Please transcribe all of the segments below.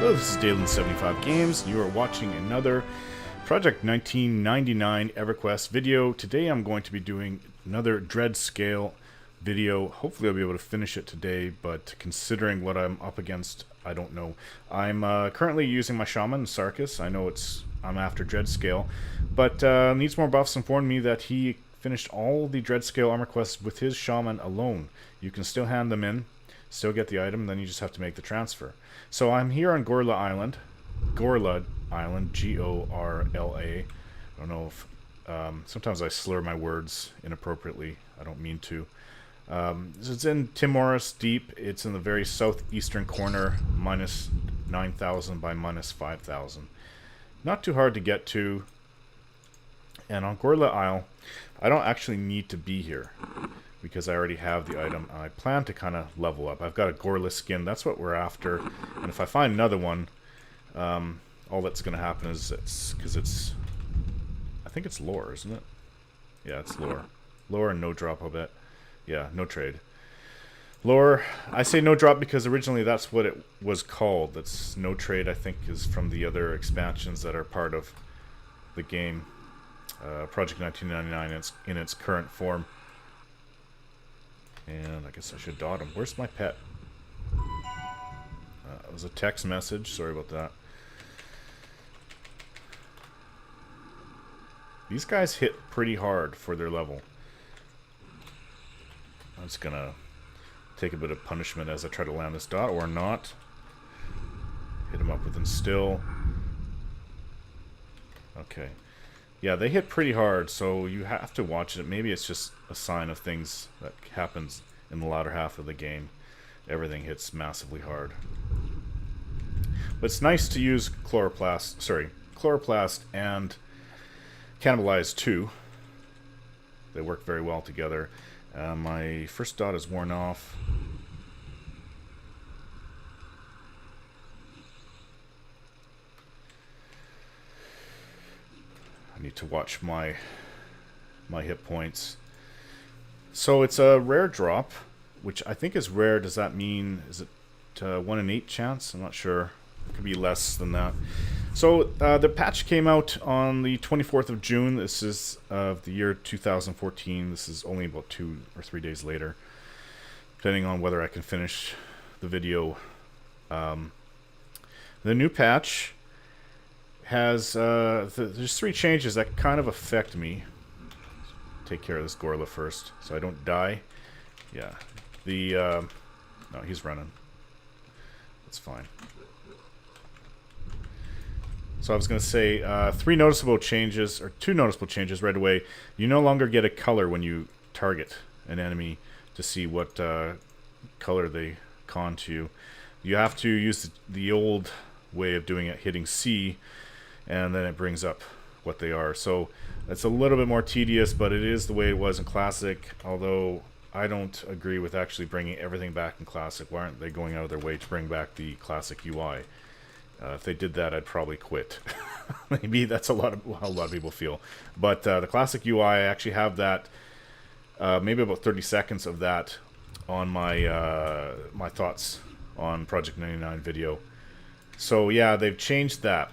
Hello, this is Dalen75 Games, and you are watching another Project 1999 EverQuest video. Today I'm going to be doing another Dreadscale video. Hopefully I'll be able to finish it today, but considering what I'm up against, I don't know. I'm currently using my Shaman, Sarkis. I know I'm after Dreadscale, but Needs More Buffs informed me that he finished all the Dreadscale armor quests with his Shaman alone. You can still hand them in, still get the item, then you just have to make the transfer. So I'm here on Gorla Island, G-O-R-L-A. I don't know if, sometimes I slur my words inappropriately. I don't mean to. So it's in Timoris Deep. It's in the very southeastern corner, minus 9,000 by minus 5,000. Not too hard to get to. And on Gorla Isle, I don't actually need to be here, because I already have the item. I plan to kind of level up. I've got a Gorla skin. That's what we're after. And if I find another one, all that's going to happen is I think it's lore, isn't it? Yeah, it's lore. Lore and no drop, I'll bet. Yeah, no trade. Lore, I say no drop because originally that's what it was called. That's no trade, I think, is from the other expansions that are part of the game. Project 1999 in its current form. And I guess I should dot him. Where's my pet? It was a text message. Sorry about that. These guys hit pretty hard for their level. I'm just gonna take a bit of punishment as I try to land this dot, or not. Hit him up with instill. Okay. Yeah, they hit pretty hard, so you have to watch it. Maybe it's just a sign of things that happens in the latter half of the game. Everything hits massively hard. But it's nice to use Chloroplast and Cannibalize too. They work very well together. My first dot is worn off. I need to watch my hit points. So it's a rare drop, which I think is rare. Does that mean, is it 1 in 8 chance? I'm not sure. It could be less than that. So the patch came out on the 24th of June. This is of the year 2014. This is only about 2 or 3 days later, depending on whether I can finish the video. The new patch has there's 3 changes that kind of affect me. Take care of this Gorla first, so I don't die. Yeah, no, he's running. That's fine. So I was going to say 3 noticeable changes, or 2 noticeable changes right away. You no longer get a color when you target an enemy to see what color they con to you. You have to use the old way of doing it, hitting C, and then it brings up what they are. So it's a little bit more tedious, but it is the way it was in Classic, although I don't agree with actually bringing everything back in Classic. Why aren't they going out of their way to bring back the Classic UI? If they did that, I'd probably quit. Maybe that's how a lot of people feel. But the Classic UI, I actually have that, maybe about 30 seconds of that on my my thoughts on Project 99 video. So yeah, they've changed that.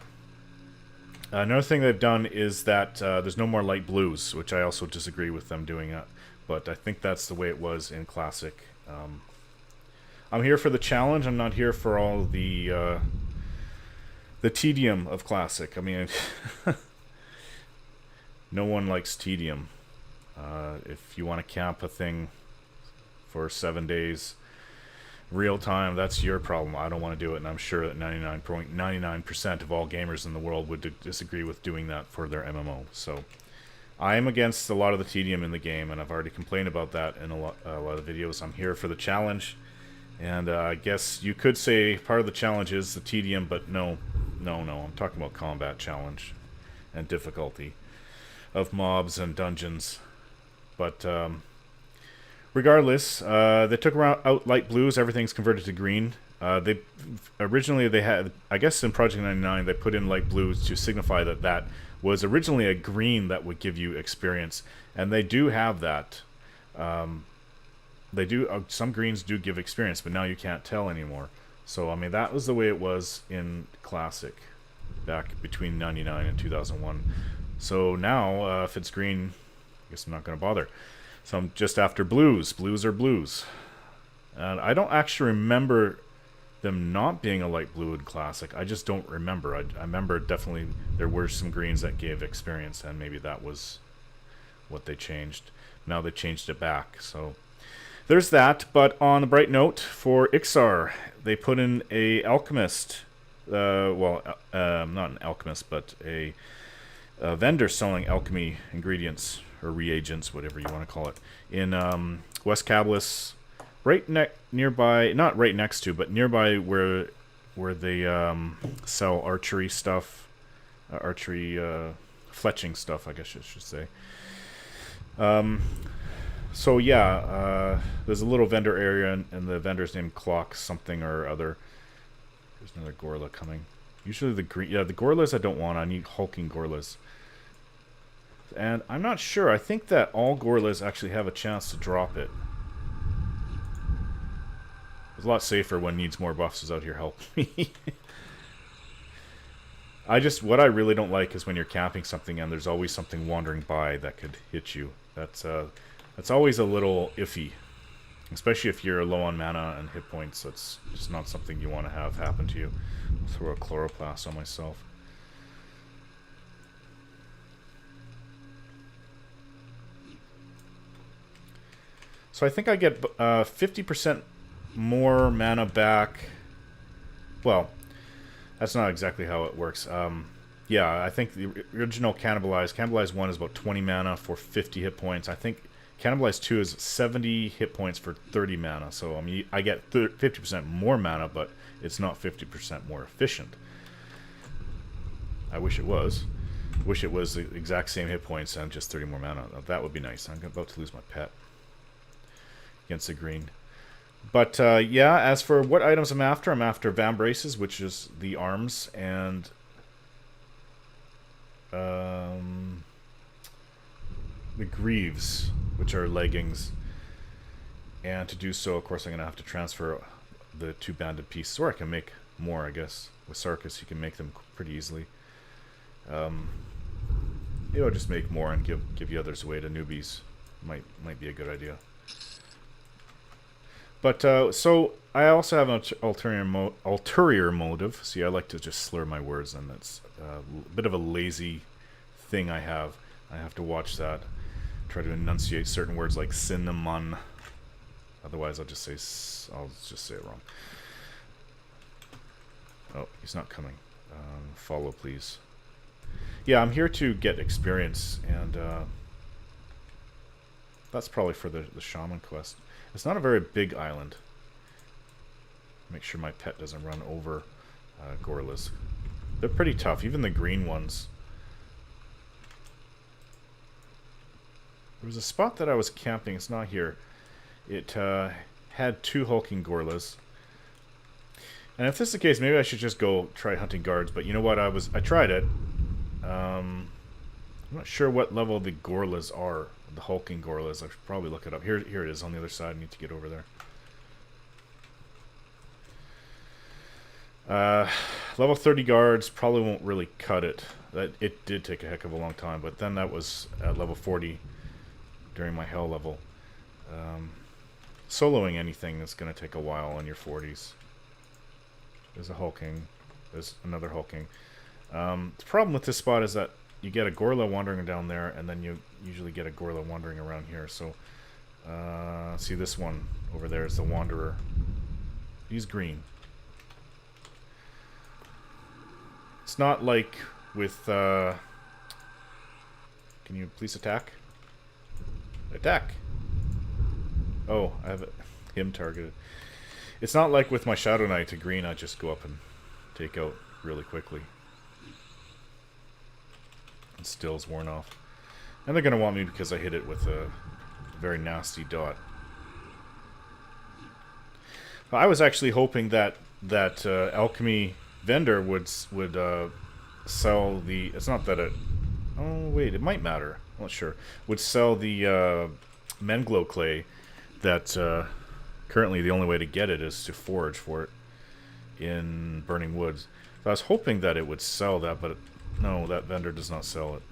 Another thing they've done is that there's no more light blues, which I also disagree with them doing that. But I think that's the way it was in Classic. I'm here for the challenge. I'm not here for all the tedium of Classic. I mean, no one likes tedium. If you want to camp a thing for 7 days, real time, that's your problem. I don't want to do it, and I'm sure that 99.99% of all gamers in the world would disagree with doing that for their MMO. So I am against a lot of the tedium in the game, and I've already complained about that in a lot of videos. I'm here for the challenge, and I guess you could say part of the challenge is the tedium, but no, I'm talking about combat challenge and difficulty of mobs and dungeons. But regardless, they took out light blues. Everything's converted to green. Originally they had, I guess in Project 99, they put in light blues to signify that that was originally a green that would give you experience, and they do have that. They do. Some greens do give experience, but now you can't tell anymore. So, I mean, that was the way it was in Classic back between 99 and 2001. So now, if it's green, I guess I'm not going to bother. So I'm just after blues. Blues are blues. And I don't actually remember them not being a light blue in Classic. I just don't remember. I remember definitely there were some greens that gave experience, and maybe that was what they changed. Now they changed it back. So there's that. But on a bright note, for Ixar, they put in a alchemist. Not an alchemist, but a vendor selling alchemy ingredients or reagents, whatever you want to call it, in West Cablis, right nearby, not right next to, but nearby where they sell archery stuff, fletching stuff, I guess I should say. So yeah, there's a little vendor area, and the vendor's named Clock something or other. There's another Gorilla coming. Usually the Gorillas I don't want. I need hulking Gorillas. And I'm not sure. I think that all Gorillas actually have a chance to drop it. It's a lot safer when Needs More Buffs is out here helping me. What I really don't like is when you're camping something and there's always something wandering by that could hit you. That's always a little iffy. Especially if you're low on mana and hit points. That's just not something you want to have happen to you. I'll throw a Chloroplast on myself. So I think I get 50% more mana back. Well, that's not exactly how it works. Yeah, I think the original Cannibalize 1 is about 20 mana for 50 hit points. I think Cannibalize 2 is 70 hit points for 30 mana. So I mean, I get 50% more mana, but it's not 50% more efficient. I wish it was. I wish it was the exact same hit points and just 30 more mana. That would be nice. I'm about to lose my pet against the green. But yeah, as for what items I'm after Vambraces, which is the arms, and the Greaves, which are leggings. And to do so, of course, I'm going to have to transfer the 2 banded pieces, or I can make more, I guess. With Sarkis, you can make them pretty easily. Maybe I'll just make more and give the others away to newbies. Might be a good idea. But, so, I also have an ulterior motive. See, I like to just slur my words, and that's a bit of a lazy thing I have. I have to watch that. Try to enunciate certain words like cinnamon. Otherwise, I'll just say it wrong. Oh, he's not coming. Follow, please. Yeah, I'm here to get experience, and that's probably for the Shaman quest. It's not a very big island. Make sure my pet doesn't run over gorillas. They're pretty tough, even the green ones. There was a spot that I was camping, it's not here. It had 2 hulking gorillas. And if this is the case, maybe I should just go try hunting guards, but you know what, I tried it. I'm not sure what level the gorillas are, the hulking gorillas. I should probably look it up. Here it is on the other side. I need to get over there. Level 30 guards probably won't really cut it. It did take a heck of a long time, but then that was at level 40 during my hell level. Soloing anything is going to take a while in your 40s. There's a hulking. There's another hulking. The problem with this spot is that you get a gorilla wandering down there, and then you usually get a gorilla wandering around here. So, see this one over there is the wanderer. He's green. It's not like with... Can you please attack? Attack! Oh, I have him targeted. It's not like with my Shadow Knight, a green I just go up and take out really quickly. And still's worn off. And they're going to want me because I hit it with a very nasty dot. I was actually hoping that alchemy vendor would sell the... It's not that it... Oh, wait, it might matter. I'm not sure. Would sell the Menglow clay that... currently the only way to get it is to forage for it. in Burning Woods. So I was hoping that it would sell that, but no, that vendor does not sell it.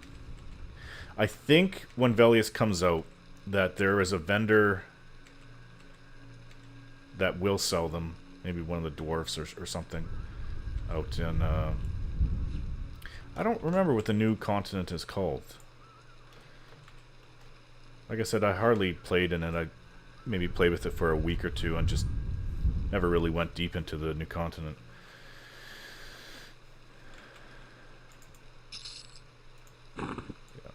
I think when Velius comes out, that there is a vendor that will sell them. Maybe one of the dwarves or something out in... I don't remember what the new continent is called. Like I said, I hardly played in it. I maybe played with it for a week or two and just never really went deep into the new continent. Yeah,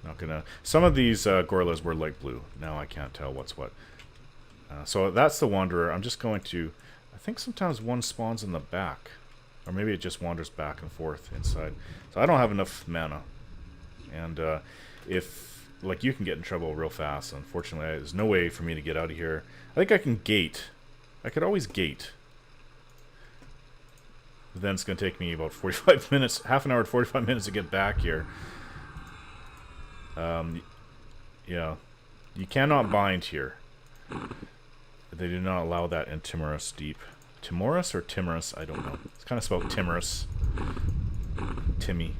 not gonna... Some of these gorillas were light blue. Now I can't tell what's what. So that's the Wanderer. I'm just going to... I think sometimes one spawns in the back. Or maybe it just wanders back and forth inside. So I don't have enough mana. And if... Like, you can get in trouble real fast. Unfortunately, there's no way for me to get out of here. I think I can gate. I could always gate. But then it's going to take me about 45 minutes, half an hour to 45 minutes to get back here. Yeah. You cannot bind here. They do not allow that in Timorous Deep. Timorous or Timorous? I don't know. It's kind of spelled Timorous. Timmy.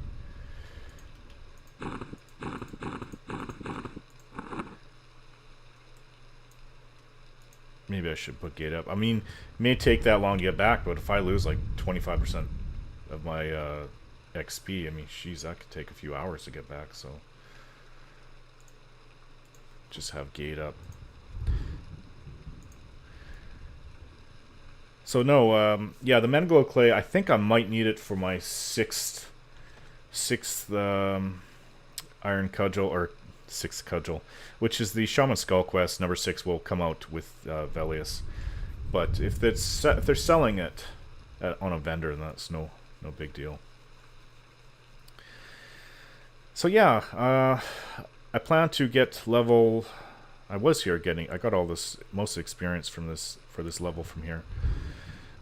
Maybe I should put gate up. I mean, it may take that long to get back, but if I lose like 25% of my XP, I mean, jeez, that could take a few hours to get back, so... Just have gate up. So no, yeah, the Menglow Clay, I think I might need it for my sixth Iron Cudgel, or sixth Cudgel, which is the Shaman Skull Quest. Number 6 will come out with Velius. But if they're selling it on a vendor, then that's no big deal. So yeah, I plan to get level... I got all this, most experience from this, for this level from here.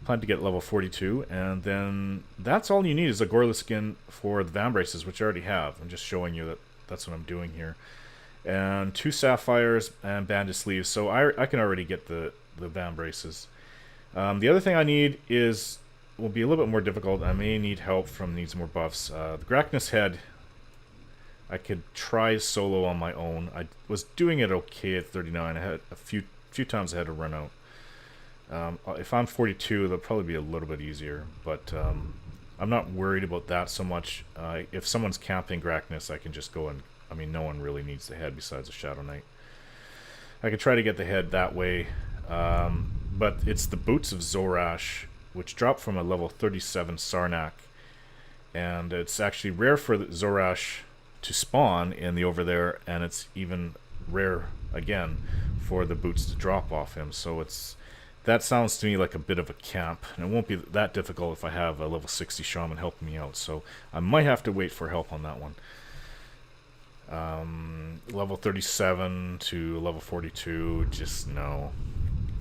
Plan to get level 42, and then that's all you need is a Gorilla skin for the Vambraces, which I already have. I'm just showing you that that's what I'm doing here. And 2 sapphires and bandage sleeves, so I can already get the Vambraces. The other thing I need will be a little bit more difficult. I may need help from needs more buffs. The Gracchus head, I could try solo on my own. I was doing it okay at 39. I had a few times I had to run out. If I'm 42, that'll probably be a little bit easier, but I'm not worried about that so much. If someone's camping Gracchus, I can just go and... I mean, no one really needs the head besides a Shadow Knight. I could try to get the head that way, but it's the Boots of Zorash, which drop from a level 37 Sarnak, and it's actually rare for the Zorash to spawn in the over there, and it's even rare again for the boots to drop off him. So that sounds to me like a bit of a camp, and it won't be that difficult if I have a level 60 shaman helping me out. So I might have to wait for help on that one. Level 37 to level 42, just no.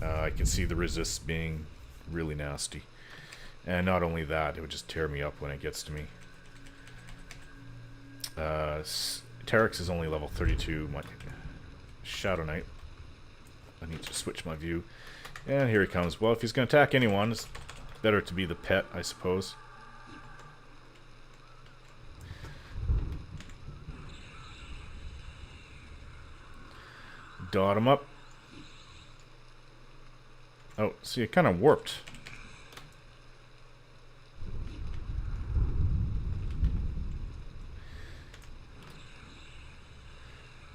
I can see the resist being really nasty, and not only that, it would just tear me up when it gets to me. Terex is only level 32. My Shadow Knight. I need to switch my view. And here he comes. Well, if he's going to attack anyone, it's better to be the pet, I suppose. Dot him up. Oh, see, it kind of warped.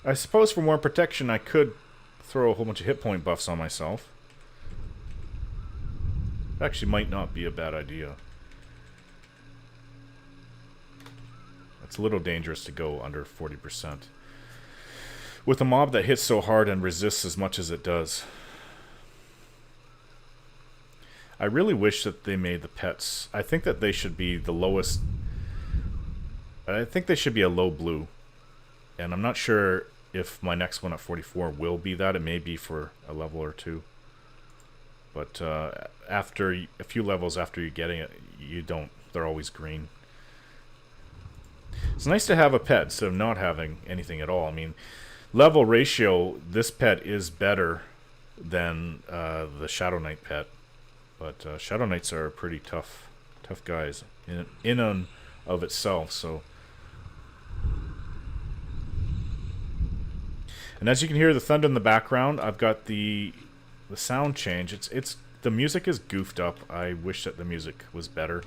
I suppose for more protection I could throw a whole bunch of hit point buffs on myself. Actually might not be a bad idea. It's a little dangerous to go under 40%. With a mob that hits so hard and resists as much as it does. I really wish that they made the pets. I think that they should be the lowest. I think they should be a low blue. And I'm not sure if my next one at 44 will be that. It may be for a level or two. But after a few levels after you're getting it, you don't. They're always green. It's nice to have a pet instead of not having anything at all. I mean, level ratio, this pet is better than the Shadow Knight pet. But Shadow Knights are pretty tough guys in and of itself. So, and as you can hear the thunder in the background, I've got the sound change. It's the music is goofed up. I wish that the music was better.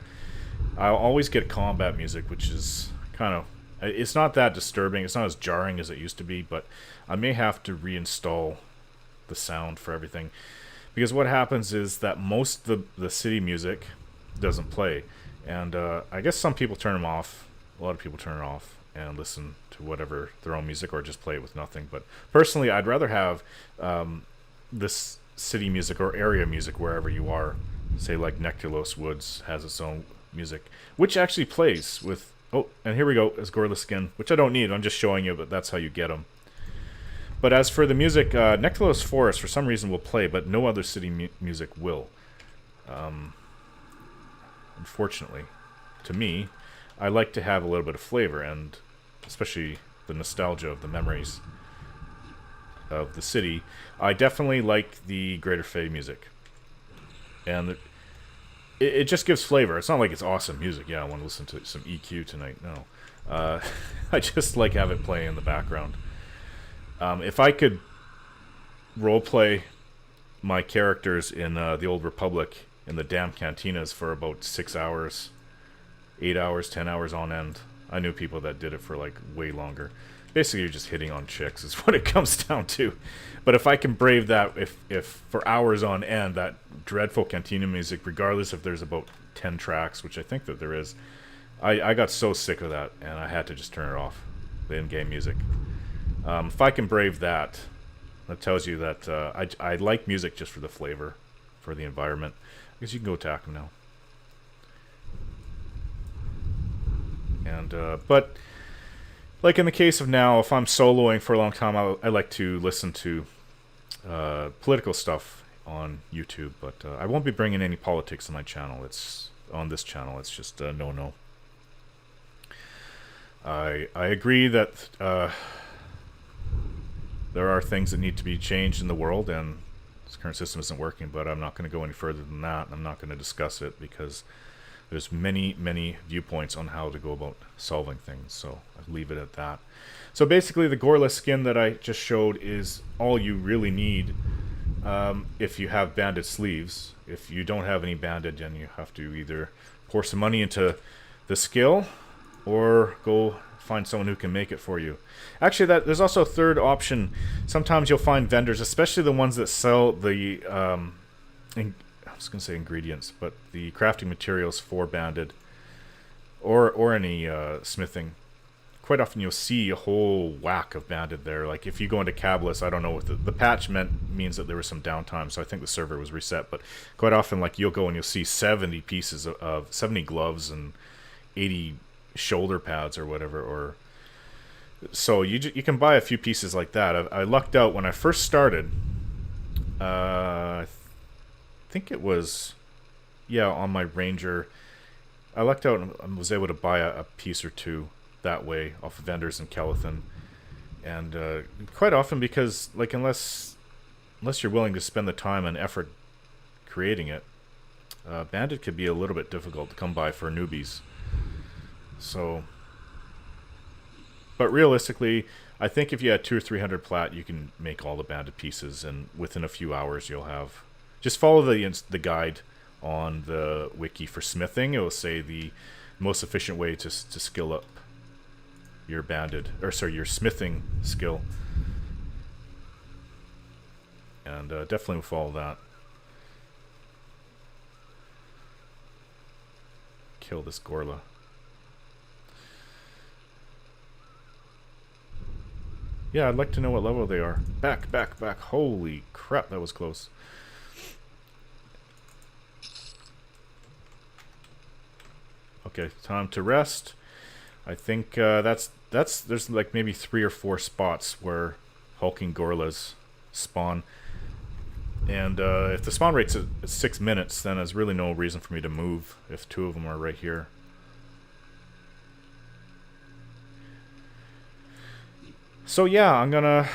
I'll always get combat music, which is kind of, it's not that disturbing. It's not as jarring as it used to be, but I may have to reinstall the sound for everything. Because what happens is that most of the city music doesn't play. And I guess some people turn them off. A lot of people turn it off and listen to whatever their own music or just play it with nothing. But personally, I'd rather have this city music or area music wherever you are. Say like Nectalos Woods has its own music, which actually plays with... Oh, and here we go, as Gorilla Skin, which I don't need. I'm just showing you, but that's how you get them. But as for the music, Nectalos Forest for some reason will play, but no other city music will. Unfortunately, to me, I like to have a little bit of flavor, and especially the nostalgia of the memories of the city. I definitely like the Greater Fae music, and it just gives flavor. It's not like it's awesome music. Yeah, I want to listen to some EQ tonight. No, I just like have it play in the background. If I could roleplay my characters in the Old Republic in the damn cantinas for about 6 hours, 8 hours, 10 hours on end. I knew people that did it for like way longer. Basically, you're just hitting on chicks is what it comes down to. But if I can brave that, if for hours on end, that dreadful cantina music, regardless if there's about 10 tracks, which I think that there is, I got so sick of that, and I had to just turn it off, the in-game music. If I can brave that, that tells you that I like music just for the flavor, for the environment. I guess you can go attack them now. And but like in the case of now, if I'm soloing for a long time, I like to listen to political stuff on YouTube. But I won't be bringing any politics on my channel. It's on this channel. It's just no. I agree that there are things that need to be changed in the world, and this current system isn't working, but I'm not going to go any further than that. I'm not going to discuss it because there's many viewpoints on how to go about solving things, so I'll leave it at that. So basically the Gorilla Skin that I just showed is all you really need if you have banded sleeves. If you don't have any banded, then you have to either pour some money into the skill or go find someone who can make it for you. Actually, there's also a third option. Sometimes you'll find vendors, especially the ones that sell the I was going to say ingredients, but the crafting materials for banded or any smithing. Quite often you'll see a whole whack of banded there. Like if you go into Cabalus, I don't know what the patch means that there was some downtime, so I think the server was reset, but quite often like you'll go and you'll see 70 pieces of 70 gloves and 80 shoulder pads or whatever, or so you can buy a few pieces like that. I lucked out when I first started. I think it was, yeah, on my Ranger. I lucked out and was able to buy a piece or two that way off of vendors in Kelethan. And quite often, because like unless you're willing to spend the time and effort creating it, banded could be a little bit difficult to come by for newbies. So, but realistically, I think if you had 200 or 300 plat, you can make all the banded pieces, and within a few hours you'll have. Just follow the guide on the wiki for smithing. It will say the most efficient way to skill up your your smithing skill, and definitely follow that. Kill this Gorla. Yeah, I'd like to know what level they are. Back. Holy crap, that was close. Okay, time to rest. I think there's like maybe 3 or 4 spots where hulking Gorlas spawn. And if the spawn rate's at 6 minutes, then there's really no reason for me to move if 2 of them are right here. So yeah,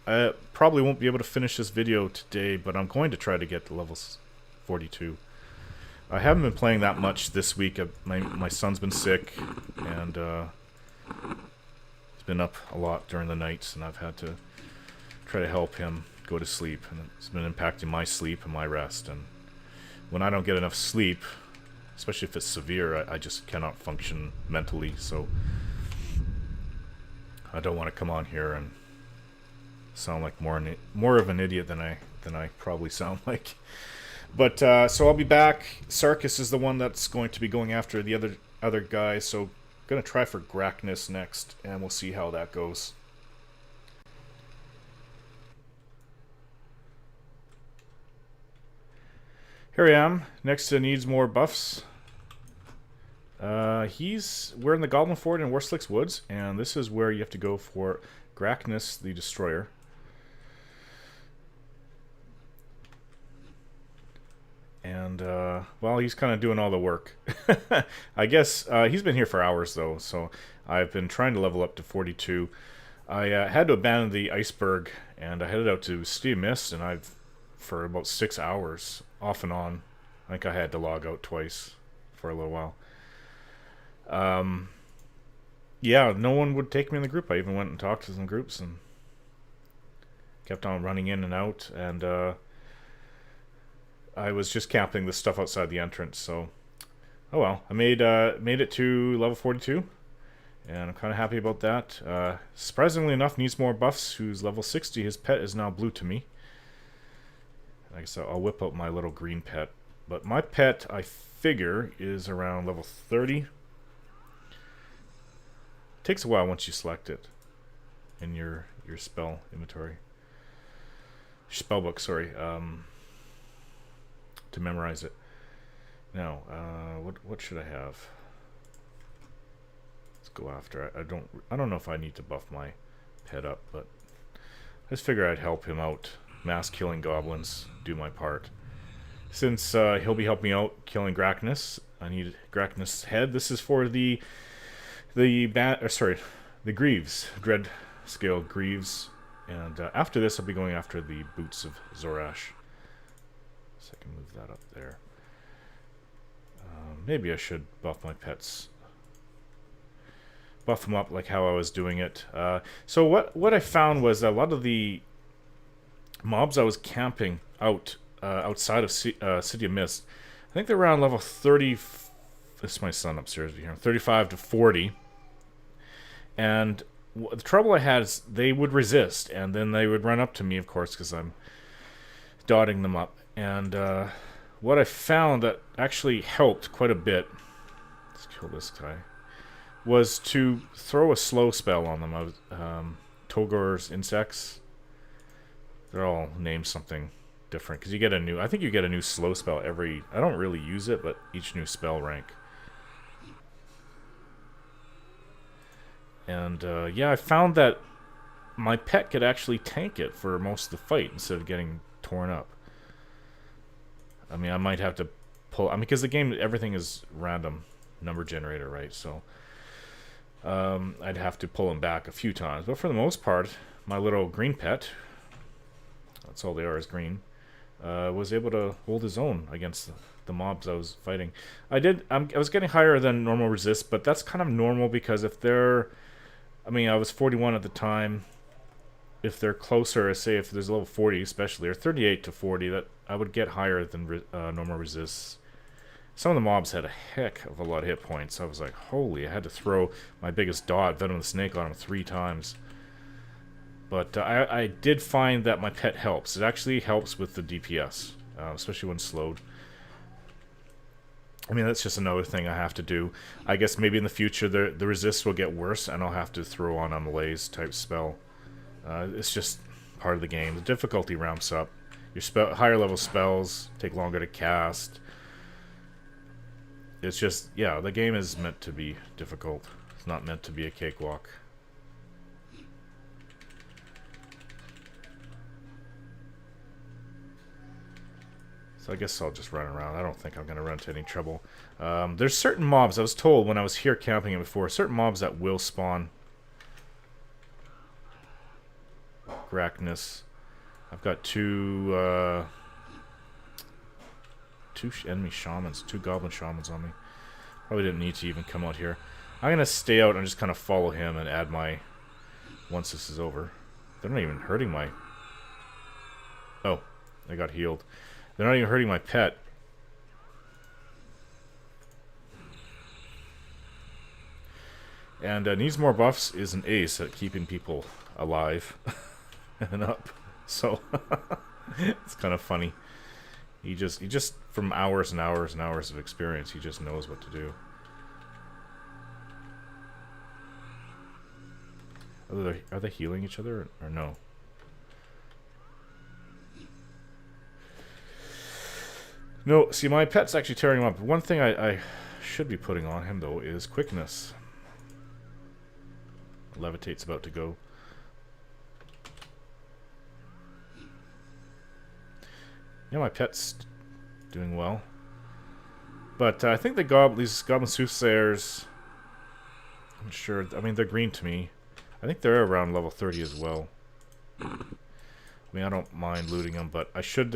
I probably won't be able to finish this video today, but I'm going to try to get to levels 42. I haven't been playing that much this week. My son's been sick, and he's been up a lot during the nights, and I've had to try to help him go to sleep, and it's been impacting my sleep and my rest. And when I don't get enough sleep, especially if it's severe, I just cannot function mentally. So I don't want to come on here and sound like more of an idiot than I probably sound like. But so I'll be back. Sarkis is the one that's going to be going after the other guy. So gonna try for Grackness next, and we'll see how that goes. Here I am. Next to needs more buffs. We're in the Goblin Fort in Worslick's Woods, and this is where you have to go for Grackness the Destroyer. And, well, he's kind of doing all the work. I guess he's been here for hours, though, so I've been trying to level up to 42. I had to abandon the iceberg, and I headed out to City of Mist, and for about 6 hours, off and on. I think I had to log out twice for a little while. Yeah, no one would take me in the group. I even went and talked to some groups, and kept on running in and out, and, I was just camping the stuff outside the entrance, so oh well. I made it to level 42, and I'm kind of happy about that. Surprisingly enough, needs more buffs. Who's level 60? His pet is now blue to me. I guess I'll whip out my little green pet, but my pet, I figure, is around level 30. Takes a while once you select it in your spell inventory, spellbook. Sorry. To memorize it. Now, what should I have? Let's go after. I don't know if I need to buff my pet up, but I just figure I'd help him out. Mass killing goblins, do my part. Since he'll be helping out killing Grackness, I need Grackness' head. This is for the Greaves, Dreadscale Greaves, and after this, I'll be going after the Boots of Zorash. So I can move that up there. Maybe I should buff my pets. Buff them up like how I was doing it. So what I found was that a lot of the mobs I was camping outside of City of Mist, I think they're around level 30. This is my son upstairs here. 35 to 40. And the trouble I had is they would resist, and then they would run up to me, of course, because I'm dotting them up. And what I found that actually helped quite a bit, let's kill this guy, was to throw a slow spell on them. Togor's Insects. They're all named something different, because you get I think you get a new slow spell every, I don't really use it, but each new spell rank. And yeah, I found that my pet could actually tank it for most of the fight instead of getting torn up. I mean, I might have to pull, because the game, everything is random number generator, right? So I'd have to pull him back a few times. But for the most part, my little green pet, that's all they are, is green, was able to hold his own against the mobs I was fighting. I was getting higher than normal resist, but that's kind of normal, because if they're, I was 41 at the time. If they're closer, say if there's a level 40 especially, or 38 to 40, that I would get higher than normal resists. Some of the mobs had a heck of a lot of hit points. I was like, holy, I had to throw my biggest dot, Venom the Snake, on him 3 times. But I did find that my pet helps. It actually helps with the DPS, especially when slowed. I mean, that's just another thing I have to do. I guess maybe in the future the resists will get worse, and I'll have to throw on a malaise type spell. It's just part of the game. The difficulty ramps up. Your higher level spells take longer to cast. It's just, yeah, the game is meant to be difficult. It's not meant to be a cakewalk. So I guess I'll just run around. I don't think I'm going to run into any trouble. There's certain mobs, I was told when I was here camping it before, certain mobs that will spawn Grackness. I've got 2 two enemy shamans, 2 goblin shamans on me. Probably didn't need to even come out here. I'm gonna stay out and just kind of follow him and add my... Once this is over. They're not even hurting my... Oh, they got healed. They're not even hurting my pet. And needs more buffs is an ace at keeping people alive and up. So it's kind of funny. He just from hours and hours and hours of experience, he just knows what to do. Are they healing each other or no? No, see, my pet's actually tearing him up. One thing I should be putting on him, though, is quickness. Levitate's about to go. Yeah, my pet's doing well. But I think these goblin soothsayers... I'm sure... I mean, they're green to me. I think they're around level 30 as well. I mean, I don't mind looting them, but I should...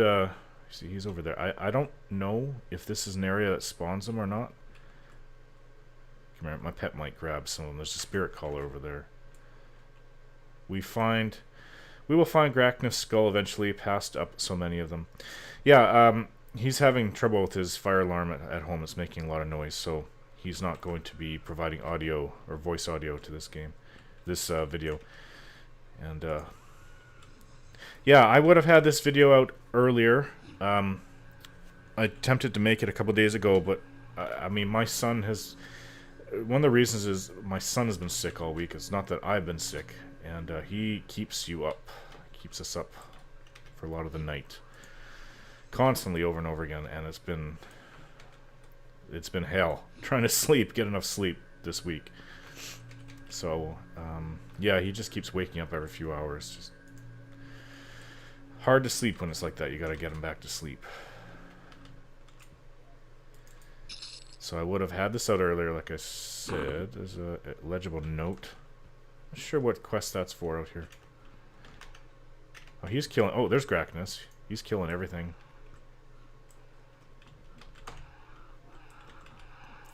see, he's over there. I don't know if this is an area that spawns them or not. Come here, my pet might grab some of them. There's a spirit caller over there. We will find Graknith's skull eventually, past up so many of them. Yeah, he's having trouble with his fire alarm at home. It's making a lot of noise, so he's not going to be providing audio or voice audio to this game, this video. And yeah, I would have had this video out earlier. I attempted to make it a couple days ago, but I mean, my son has... One of the reasons is my son has been sick all week. It's not that I've been sick, and he keeps you up, keeps us up for a lot of the night, constantly over and over again, and it's been hell trying to sleep, get enough sleep this week. So yeah, he just keeps waking up every few hours. Just hard to sleep when it's like that. You got to get him back to sleep. So I would have had this out earlier, like I said. There's a legible note. Not sure what quest that's for out here. Oh, he's killing... Oh, there's Graknith. He's killing everything.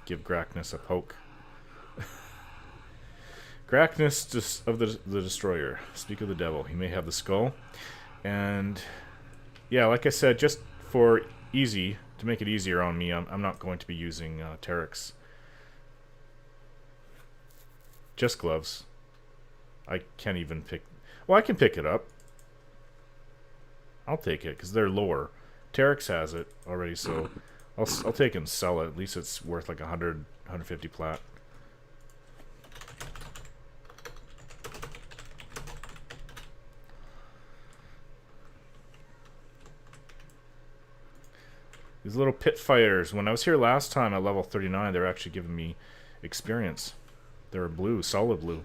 Give Graknith a poke. Graknith of the Destroyer. Speak of the devil. He may have the skull. And yeah, like I said, just for easy... To make it easier on me, I'm not going to be using Terex. Just gloves. I can't even pick... Well, I can pick it up. I'll take it, because they're lower. Terex has it already, so I'll take it and sell it. At least it's worth like 100, 150 plat. These little pit fighters. When I was here last time at level 39, they were actually giving me experience. They were blue, solid blue.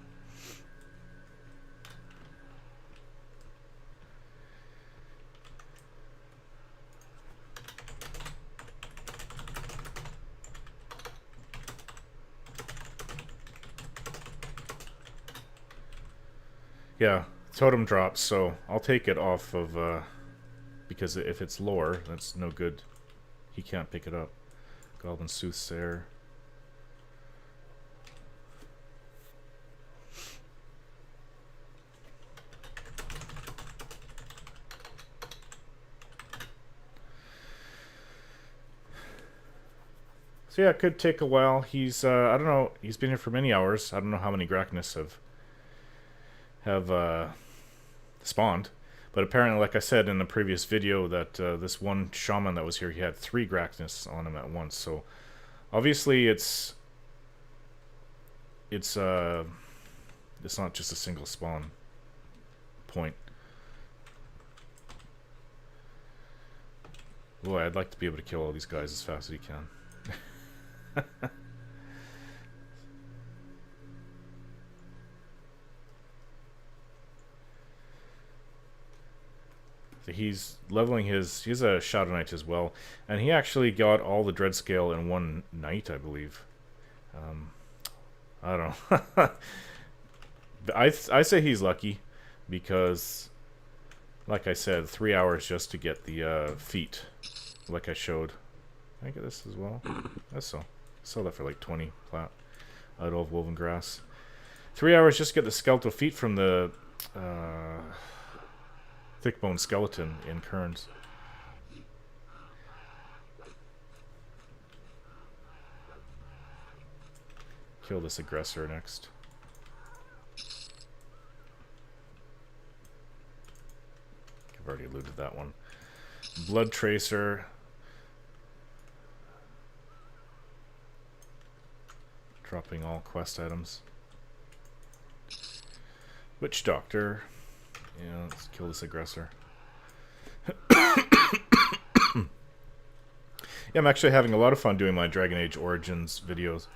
Yeah, totem drops, so I'll take it off of, because if it's lore, that's no good. He can't pick it up. Goblin Soothsayer. So yeah, it could take a while. He's, I don't know, he's been here for many hours. I don't know how many Grakniths have spawned. But apparently, like I said in the previous video, that this one shaman that was here, he had 3 Grakniths on him at once. So obviously, it's not just a single spawn point. Boy, I'd like to be able to kill all these guys as fast as he can. He's leveling he's a Shadow Knight as well, and he actually got all the Dreadscale in one night, I believe. I don't know. I say he's lucky, because, like I said, 3 hours just to get the feat, like I showed. Can I get this as well? That's so. Sell that for like 20 plat out of woven grass. 3 hours just to get the skeletal feet from the thick bone skeleton in Cairns. Kill this aggressor next. I've already looted that one. Blood Tracer. Dropping all quest items. Witch Doctor. Yeah, let's kill this aggressor. Yeah, I'm actually having a lot of fun doing my Dragon Age Origins videos.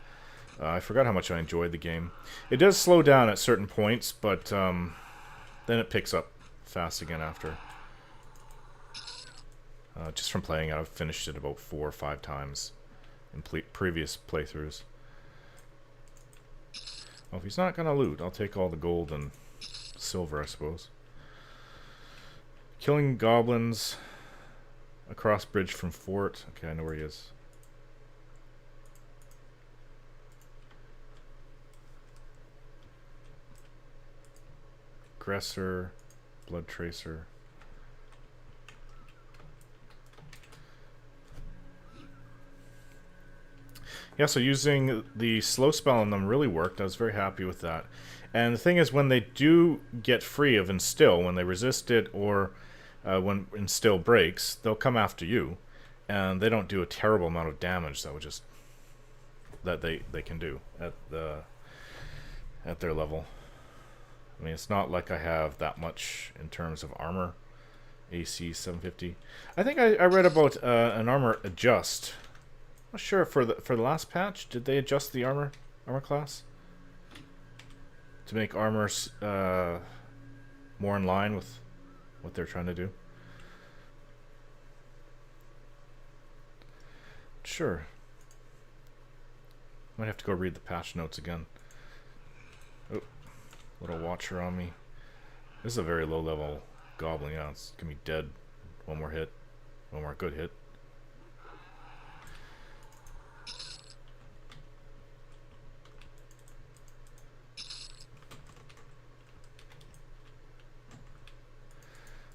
I forgot how much I enjoyed the game. It does slow down at certain points, but then it picks up fast again after. Just from playing it, I've finished it about 4 or 5 times in previous playthroughs. Well, if he's not going to loot, I'll take all the gold and silver, I suppose. Killing goblins across bridge from fort. Okay, I know where he is. Aggressor, Blood Tracer. Yeah, so using the slow spell on them really worked. I was very happy with that. And the thing is, when they do get free of Instill, when they resist it or when Instill breaks, they'll come after you. And they don't do a terrible amount of damage that they can do at their level. I mean, it's not like I have that much in terms of armor. AC 750. I think I read about an armor adjust. I'm not sure for the last patch, did they adjust the armor class to make armor more in line with what they're trying to do? Sure. Might have to go read the patch notes again. Oh, little watcher on me. This is a very low level goblin. Yeah, it's gonna be dead. One more hit. One more good hit.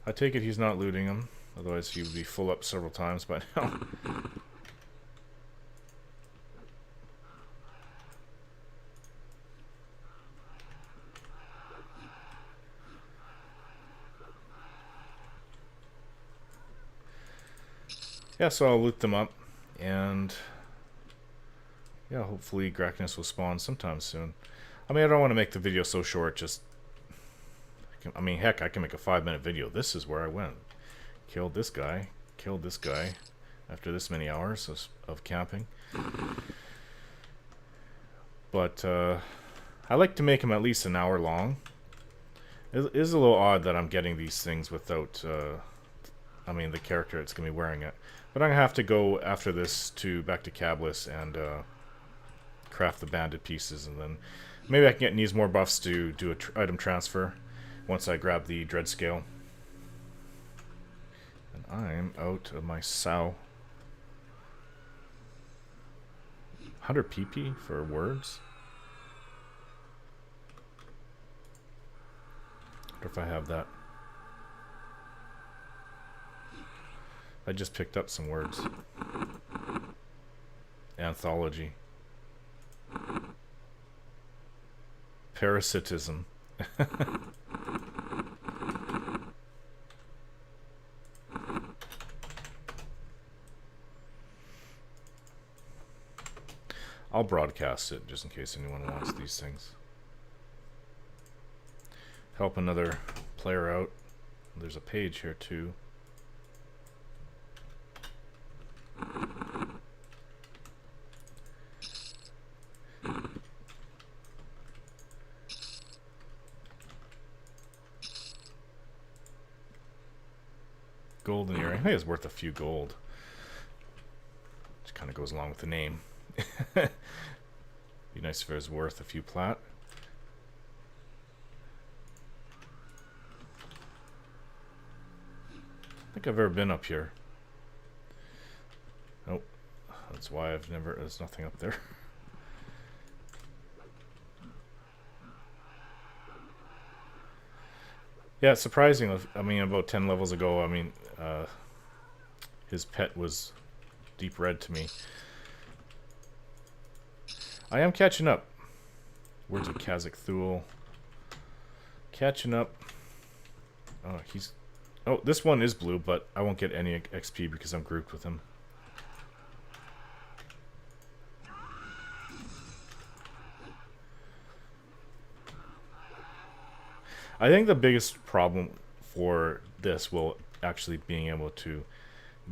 I take it he's not looting him, otherwise he would be full up several times by now. Yeah, so I'll loot them up, and yeah, hopefully Graknus will spawn sometime soon. I mean, I don't want to make the video so short, just... I mean, heck, I can make a 5-minute video. This is where I went. Killed this guy after this many hours of camping. But I like to make them at least an hour long. It is a little odd that I'm getting these things without, I mean, the character that's going to be wearing it. But I'm going to have to go after this back to Cablis and craft the banded pieces, and then maybe I can get these more buffs to do an item transfer once I grab the Dreadscale. And I'm out of my sow. 100 PP for words? I wonder if I have that. I just picked up some words. Anthology. Parasitism. I'll broadcast it just in case anyone wants these things. Help another player out. There's a page here too. Golden earring. I think it's worth a few gold. Which kind of goes along with the name. Be nice if it was worth a few plat. I think I've ever been up here. Oh, That's why I've never... There's nothing up there. Yeah, it's surprising. I mean, about 10 levels ago, I mean, his pet was deep red to me. I am catching up. Words of Kazakh Thule. Catching up. Oh, he's... Oh, this one is blue, but I won't get any XP because I'm grouped with him. I think the biggest problem for this will actually being able to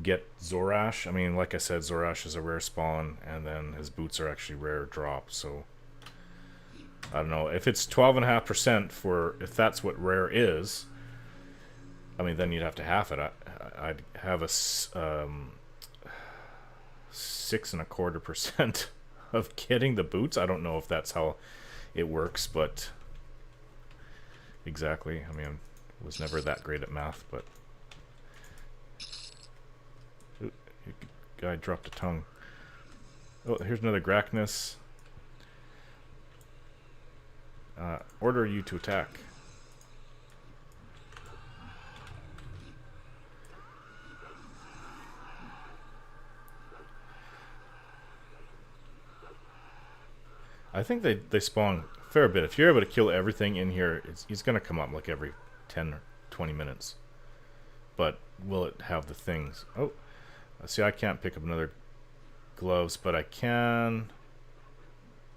get Zorash. I mean, like I said, Zorash is a rare spawn, and then his boots are actually rare drop, so... I don't know. If it's 12.5% for... If that's what rare is... I mean, then you'd have to half it. I'd have a 6.25% of getting the boots. I don't know if that's how it works, but... Exactly. I mean, I was never that great at math, but... Ooh, guy dropped a tongue. Oh, here's another Grachnus. Order you to attack. I think they spawn a fair bit. If you're able to kill everything in here, he's going to come up like every 10 or 20 minutes. But will it have the things? Oh, see, I can't pick up another gloves, but I can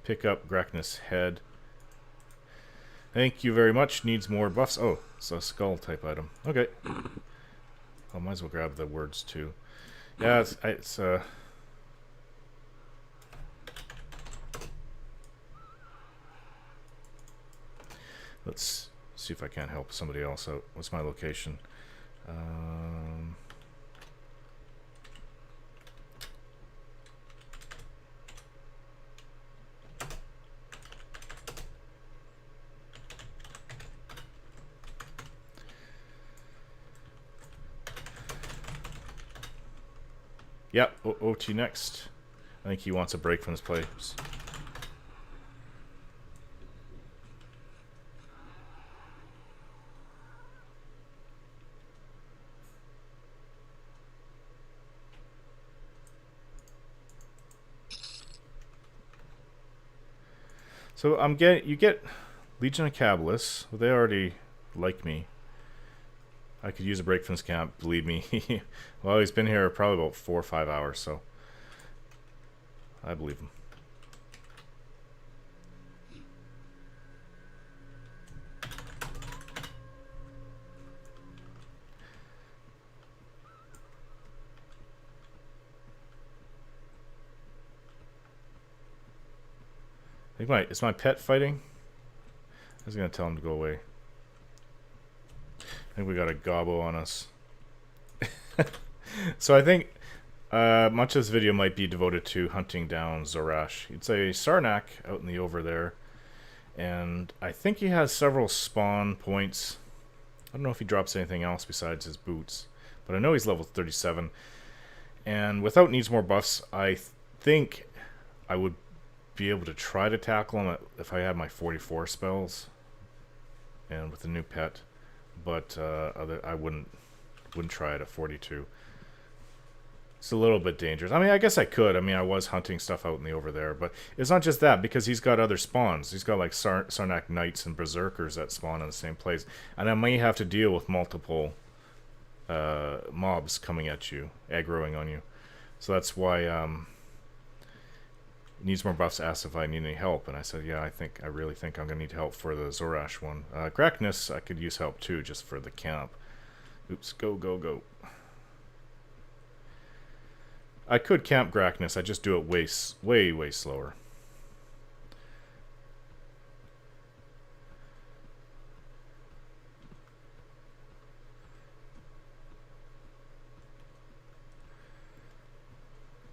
pick up Grachnus' head. Thank you very much. Needs more buffs. Oh, it's a skull type item. Okay. I might as well grab the words too. Yeah, it's let's see if I can't help somebody else out. What's my location? Yep, OT next. I think he wants a break from this place. So you get Legion of Cabalists. Well, they already like me. I could use a break from this camp, believe me. Well, he's been here probably about 4 or 5 hours, so I believe him. I think is my pet fighting? I was gonna tell him to go away. I think we got a gobbo on us. So I think much of this video might be devoted to hunting down Zorash. It's a Sarnak out in the over there. And I think he has several spawn points. I don't know if he drops anything else besides his boots. But I know he's level 37. And without needs more buffs, I think I would be able to try to tackle him if I had my 44 spells. And with the new pet. But I wouldn't try it at 42. It's a little bit dangerous. I mean, I guess I could. I mean, I was hunting stuff out in the over there, but it's not just that, because he's got other spawns. He's got like Sarnak Knights and Berserkers that spawn in the same place, and I may have to deal with multiple mobs coming at you, aggroing on you. So that's why needs more buffs. Asked if I need any help, and I said, yeah, I really think I'm gonna need help for the Zorash one. Grachnus, I could use help too, just for the camp. Oops, go. I could camp Grachnus, I just do it way slower.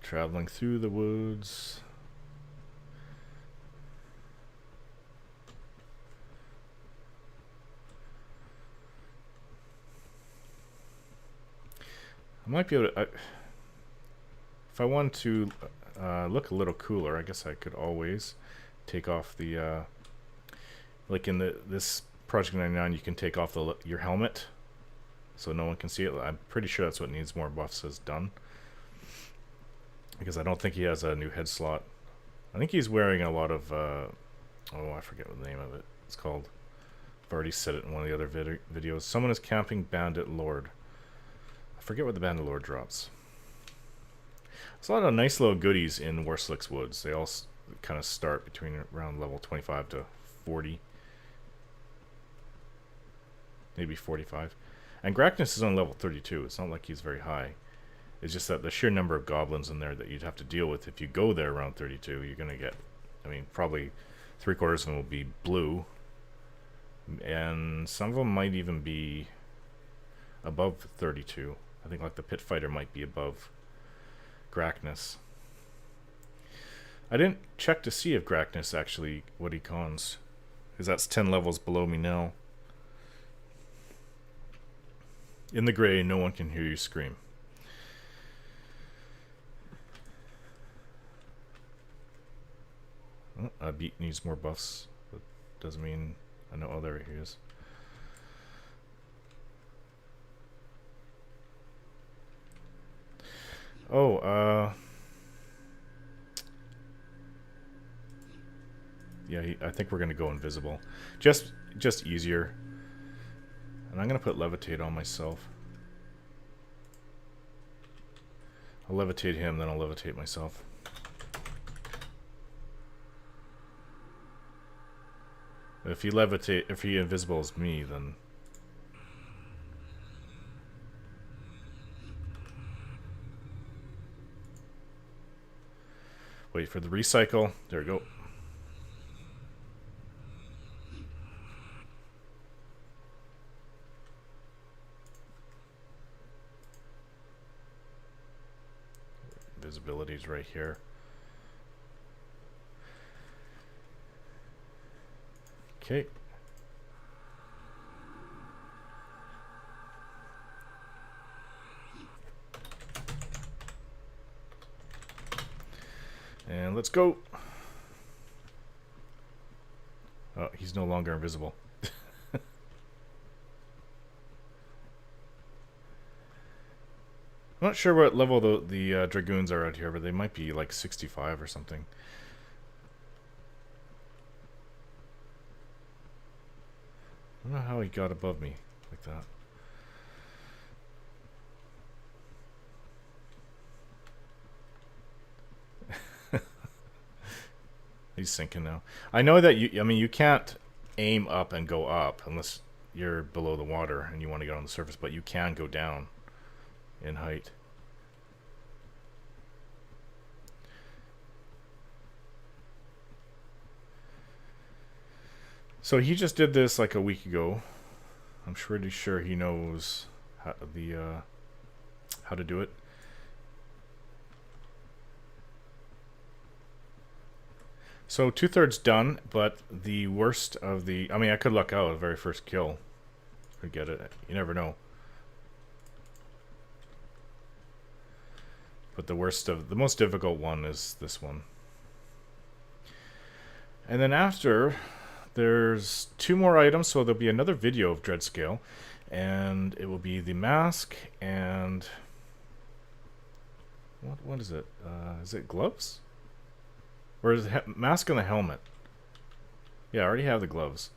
Traveling through the woods. I might be able to... if I want to look a little cooler, I guess I could always take off the like in this Project 99, you can take off your helmet so no one can see it. I'm pretty sure that's what needs more buffs has done, because I don't think he has a new head slot. I think he's wearing a lot of oh, I forget what the name of it it's called. I've already said it in one of the other videos. Someone is camping Bandit Lord. I forget what the Bandit Lord drops. There's a lot of nice little goodies in Warslick's Woods. They all kind of start between around level 25 to 40. Maybe 45. And Grackness is on level 32. It's not like he's very high. It's just that the sheer number of goblins in there that you'd have to deal with if you go there around 32, you're going to get, I mean, probably 3/4 of them will be blue. And some of them might even be above 32. I think like the Pit Fighter might be above Grackness. I didn't check to see if Grackness actually what he cons, because that's 10 levels below me now. In the gray, no one can hear you scream. Oh, Beat needs more buffs. That doesn't mean I know. Oh, there he is. Oh, yeah, I think we're gonna go invisible. Just easier. And I'm gonna put levitate on myself. I'll levitate him, then I'll levitate myself. If he invisibles me, then wait for the recycle. There we go. Visibility's right here. Okay. And let's go. Oh, he's no longer invisible. I'm not sure what level the Dragoons are out here, but they might be like 65 or something. I don't know how he got above me like that. He's sinking now. I know that you can't aim up and go up unless you're below the water and you want to get on the surface, but you can go down in height. So he just did this like a week ago. I'm pretty sure he knows how to do it. So 2/3 done, but the worst of the... I mean, I could luck out the very first kill. Could get it. You never know. But the most difficult one is this one. And then after, there's 2 more items, so there'll be another video of Dreadscale. And it will be the mask and... What is it? Is it gloves? Or is it mask and the helmet? Yeah, I already have the gloves.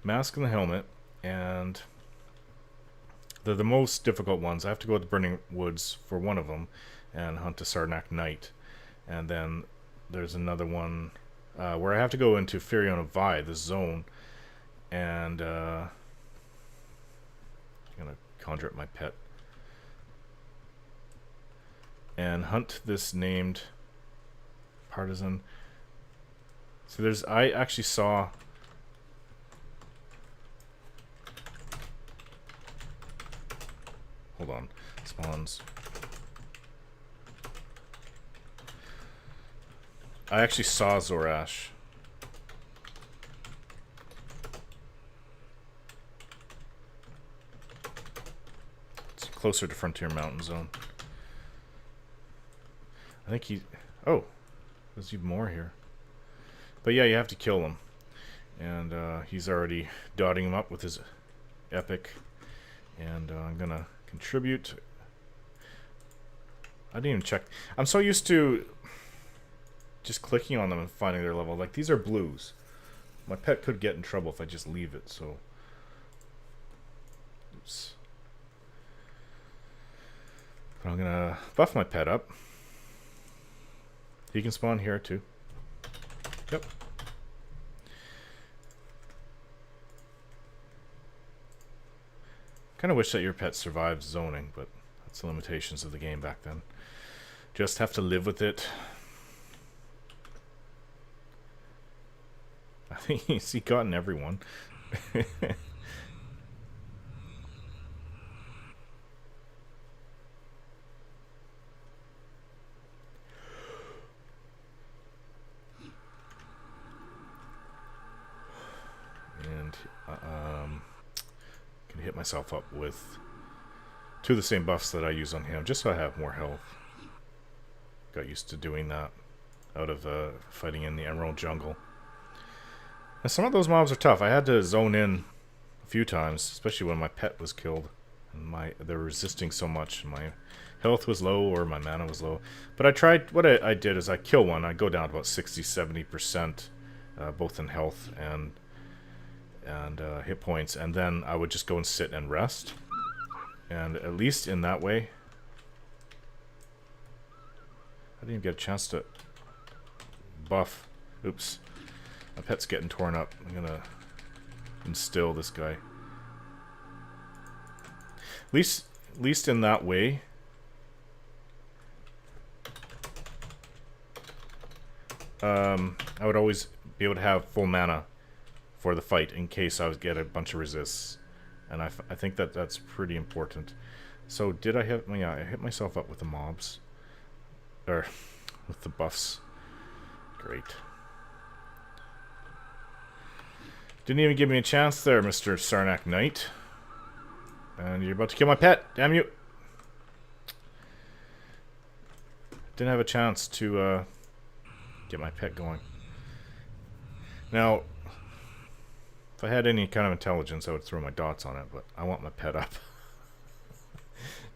Mask and the helmet, and they're the most difficult ones. I have to go to the Burning Woods for one of them and hunt a Sarnak Knight. And then there's another one where I have to go into Firiona Vi, this zone, and I'm gonna conjure up my pet and hunt this named Partisan. So I actually saw hold on, spawns. I actually saw Zorash. It's closer to Frontier Mountain Zone. I think Oh, there's even more here. But yeah, you have to kill him. And he's already dotting him up with his epic. And I'm going to contribute. I didn't even check. I'm so used to just clicking on them and finding their level. Like, these are blues. My pet could get in trouble if I just leave it, so... Oops. But I'm going to buff my pet up. He can spawn here, too. Yep. Kind of wish that your pet survived zoning, but that's the limitations of the game back then. Just have to live with it. I think he's gotten everyone. And can hit myself up with two of the same buffs that I use on him, just so I have more health. Got used to doing that out of fighting in the Emerald Jungle. And some of those mobs are tough. I had to zone in a few times, especially when my pet was killed. And they're resisting so much. My health was low or my mana was low. But I tried, what I did is I kill one. I go down to about 60-70%, both in health and hit points. And then I would just go and sit and rest. And at least in that way, I didn't even get a chance to buff. Oops. My pet's getting torn up. I'm gonna instill this guy. At least in that way, I would always be able to have full mana for the fight in case I would get a bunch of resists. And I think that that's pretty important. So did I hit? Yeah, I hit myself up with the mobs. Or with the buffs. Great. Didn't even give me a chance there, Mr. Sarnak Knight. And you're about to kill my pet. Damn you. Didn't have a chance to get my pet going. Now, if I had any kind of intelligence, I would throw my dots on it, but I want my pet up.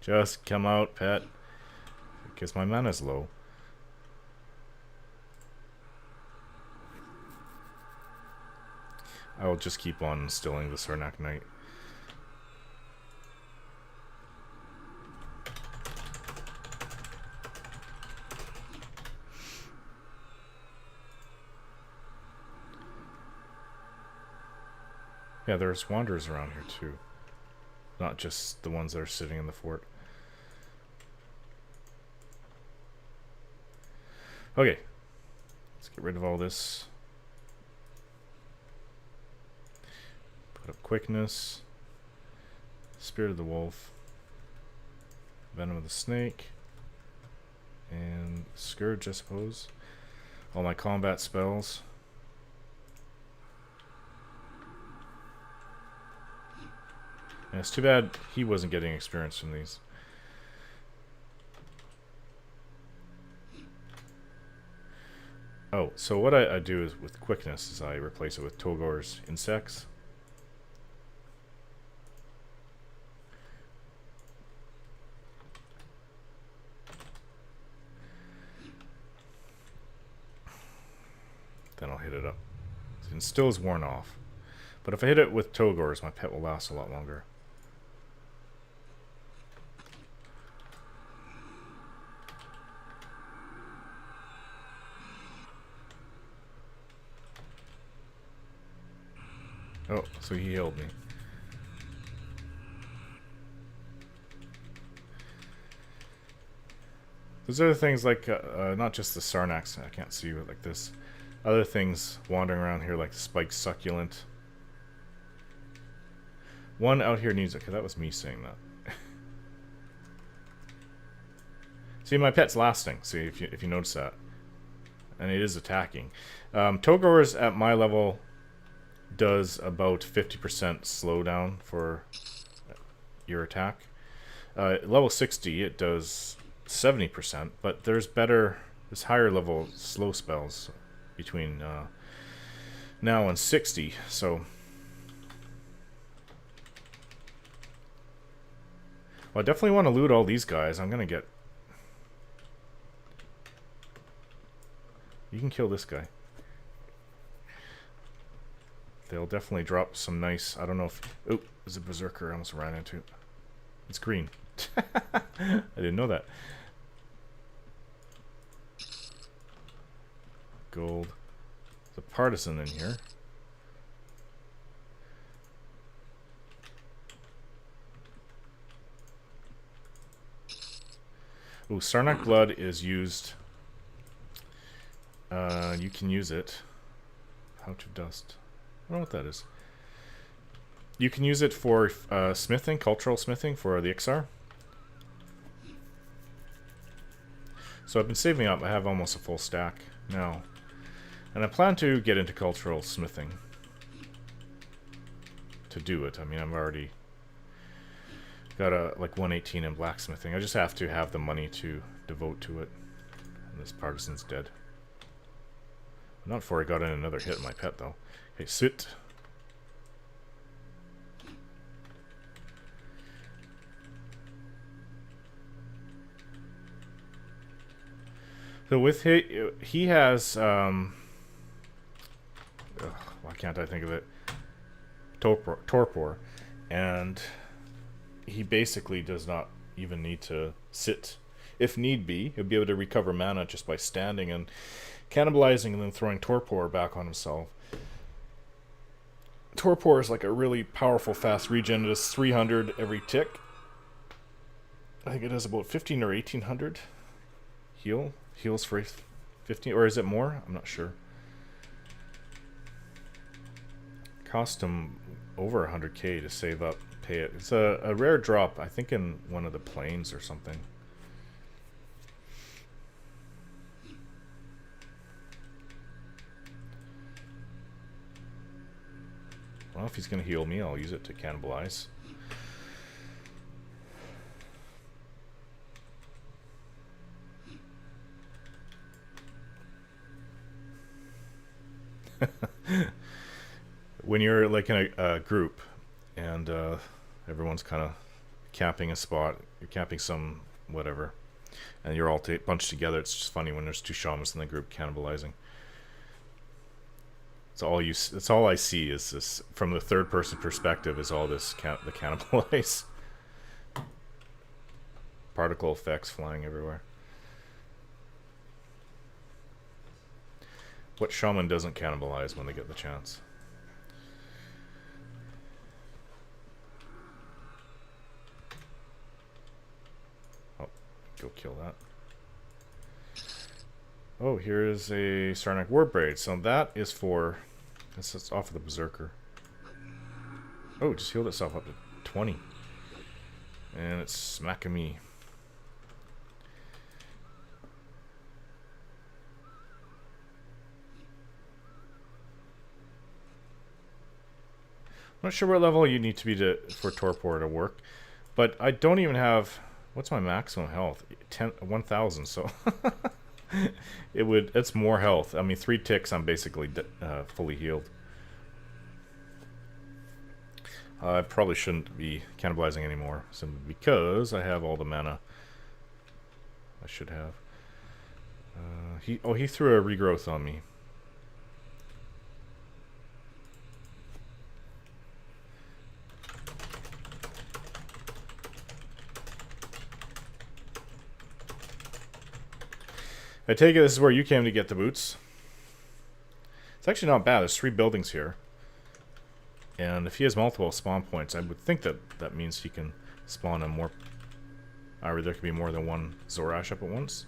Just come out, pet. Because my mana's low. I will just keep on instilling the Sarnak Knight. Yeah, there's wanderers around here too. Not just the ones that are sitting in the fort. Okay. Let's get rid of all this. Put up quickness. Spirit of the wolf. Venom of the snake. And scourge, I suppose. All my combat spells. And it's too bad he wasn't getting experience from these. Oh, so what I do is with quickness is I replace it with Togor's insects. Then I'll hit it up. It still is worn off. But if I hit it with Togor's, my pet will last a lot longer. Oh, so he healed me. There's other things like, not just the Sarnax, I can't see it like this. Other things wandering around here like the spiked succulent. One out here needs it, because that was me saying that. See, my pet's lasting, see, if you notice that. And it is attacking. Togor's at my level does about 50% slowdown for your attack. Level 60 it does 70%, but there's This higher level slow spells between now and 60, so... Well, I definitely want to loot all these guys. I'm gonna get... You can kill this guy. They'll definitely drop some nice... I don't know if... Oh, there's a berserker I almost ran into. It's green. I didn't know that. Gold. There's a partisan in here. Ooh, Sarnak blood is used. You can use it. Pouch of dust. I don't know what that is. You can use it for smithing, cultural smithing for the Ixar. So I've been saving up. I have almost a full stack now. And I plan to get into cultural smithing. To do it. I mean, I've already got a like 118 in blacksmithing. I just have to have the money to devote to it. And this partisan's dead. Not before I got in another hit on my pet, though. Okay, sit. So with he has why can't I think of it? Torpor, and he basically does not even need to sit. If need be, he'll be able to recover mana just by standing and cannibalizing and then throwing Torpor back on himself. Torpor is like a really powerful fast regen. It is 300 every tick. I think it has about 15 or 1800 heal. Heals for 15, or is it more? I'm not sure. Cost him over 100k to save up, pay it. It's a rare drop, I think in one of the planes or something. Well, if he's going to heal me, I'll use it to cannibalize. When you're like in a group and everyone's kind of camping a spot, you're camping some whatever, and you're all bunched together, it's just funny when there's two shamans in the group cannibalizing. It's all I see is this from the third person perspective is all this the cannibalize. Particle effects flying everywhere. What shaman doesn't cannibalize when they get the chance? Oh, go kill that. Oh, here is a Sarnak Warbraid. So that is for... It's off of the Berserker. Oh, it just healed itself up to 20. And it's smacking me. I'm not sure what level you need to be for Torpor to work. But I don't even have... What's my maximum health? 1,000, so... It's more health. I mean, 3 ticks, I'm basically fully healed. I probably shouldn't be cannibalizing anymore, simply because I have all the mana I should have. He threw a regrowth on me. I take it this is where you came to get the boots. It's actually not bad. There's 3 buildings here. And if he has multiple spawn points, I would think that means he can spawn on more... Or there could be more than one Zorash up at once.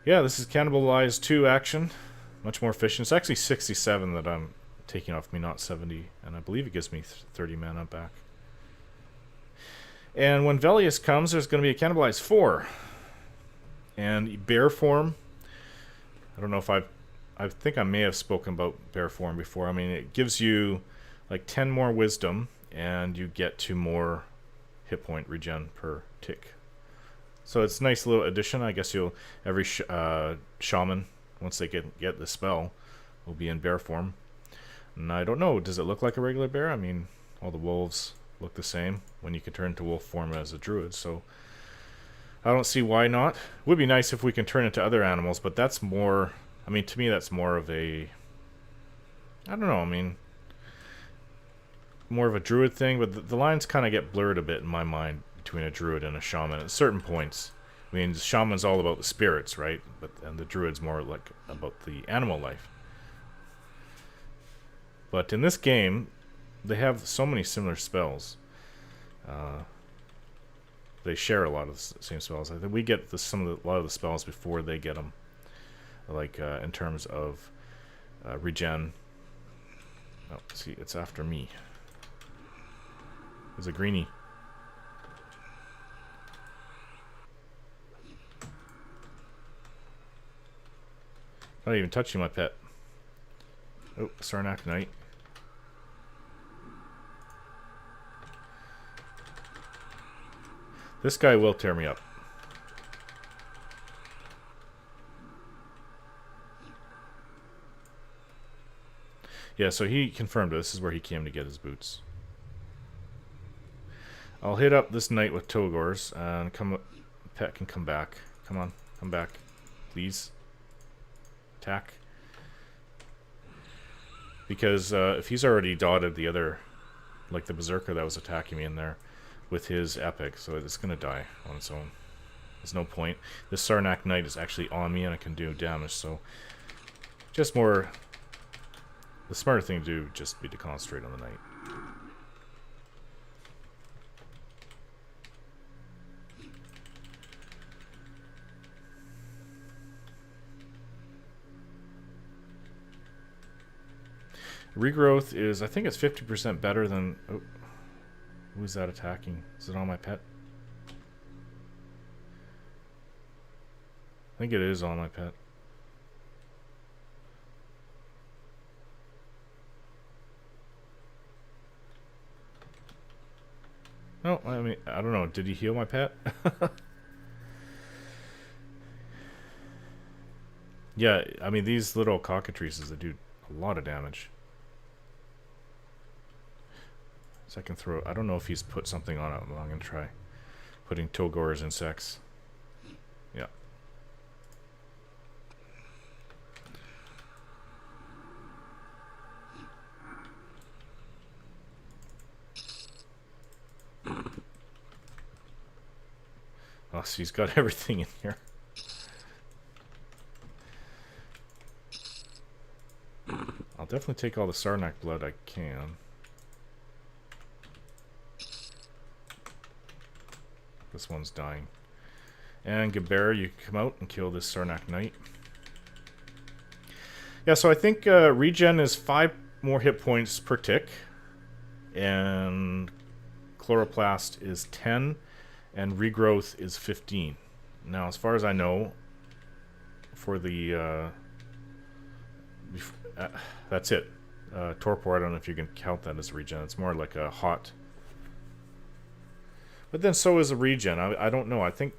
Yeah, this is Cannibalize 2 action. Much more efficient. It's actually 67 that I'm taking off me, not 70. And I believe it gives me 30 mana back. And when Velius comes, there's going to be a Cannibalize 4. And bear form. I don't know if I think I may have spoken about bear form before. I mean, it gives you like 10 more wisdom, and you get 2 more hit point regen per tick. So it's a nice little addition. I guess you'll every shaman, once they get the spell, will be in bear form. And I don't know, does it look like a regular bear? I mean, all the wolves look the same when you can turn into wolf form as a druid, so I don't see why not. It would be nice if we can turn into other animals, but that's more, I mean, to me that's more of a, I don't know, I mean, more of a druid thing, but the lines kind of get blurred a bit in my mind between a druid and a shaman at certain points. I mean, the shaman's all about the spirits, right? And the druid's more like about the animal life. But in this game, they have so many similar spells. They share a lot of the same spells. I think we get a lot of the spells before they get them. Like in terms of regen. Oh, see, it's after me. There's a greenie. Not even touching my pet. Oh, Sarnak Knight. This guy will tear me up. Yeah, so he confirmed this is where he came to get his boots. I'll hit up this knight with Togors and pet can come back. Come on, come back. Please. Attack. Because if he's already dotted the other, like the berserker that was attacking me in there with his epic, so it's going to die on its own. There's no point. This Sarnak Knight is actually on me and it can do damage, so just more, the smarter thing to do would just be to concentrate on the knight. Regrowth is, I think it's 50% better than... Oh, who is that attacking? Is it on my pet? I think it is on my pet. No, I mean, I don't know. Did he heal my pet? Yeah, I mean, these little cockatrices, they do a lot of damage. Second throw. I don't know if he's put something on it. I'm going to try putting Togor's insects. Yeah. Oh, so he's got everything in here. I'll definitely take all the Sarnak blood I can. This one's dying. And Geber, you can come out and kill this Sarnak Knight. Yeah, so I think regen is 5 more hit points per tick. And Chloroplast is 10. And regrowth is 15. Now, as far as I know, for the... that's it. Torpor, I don't know if you can count that as a regen. It's more like a hot... But then so is a regen. I don't know. I think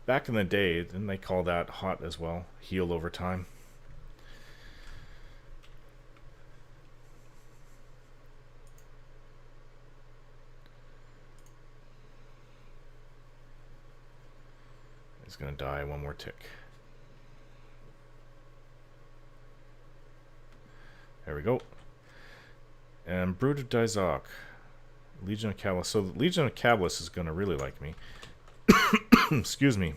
back in the day, didn't they call that hot as well? Heal over time. He's going to die. One more tick. There we go. And Brood of Dizok. Legion of Cabalus. So the Legion of Cabalus is going to really like me. Excuse me.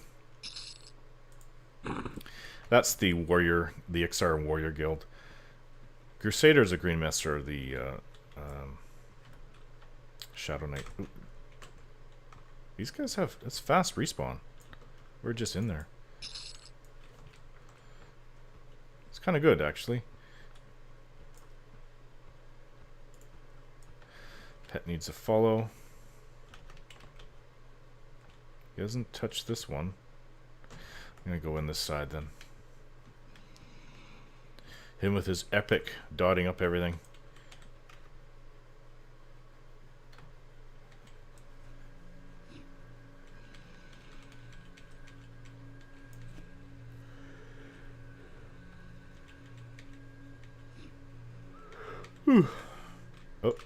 That's the warrior, the XR warrior guild. Crusader is a green master of the Shadow Knight. Ooh. These guys have, it's fast respawn. We're just in there. It's kind of good, actually. Pet needs a follow. He doesn't touch this one. I'm going to go in this side then. Him with his epic dotting up everything. Whew. Oh.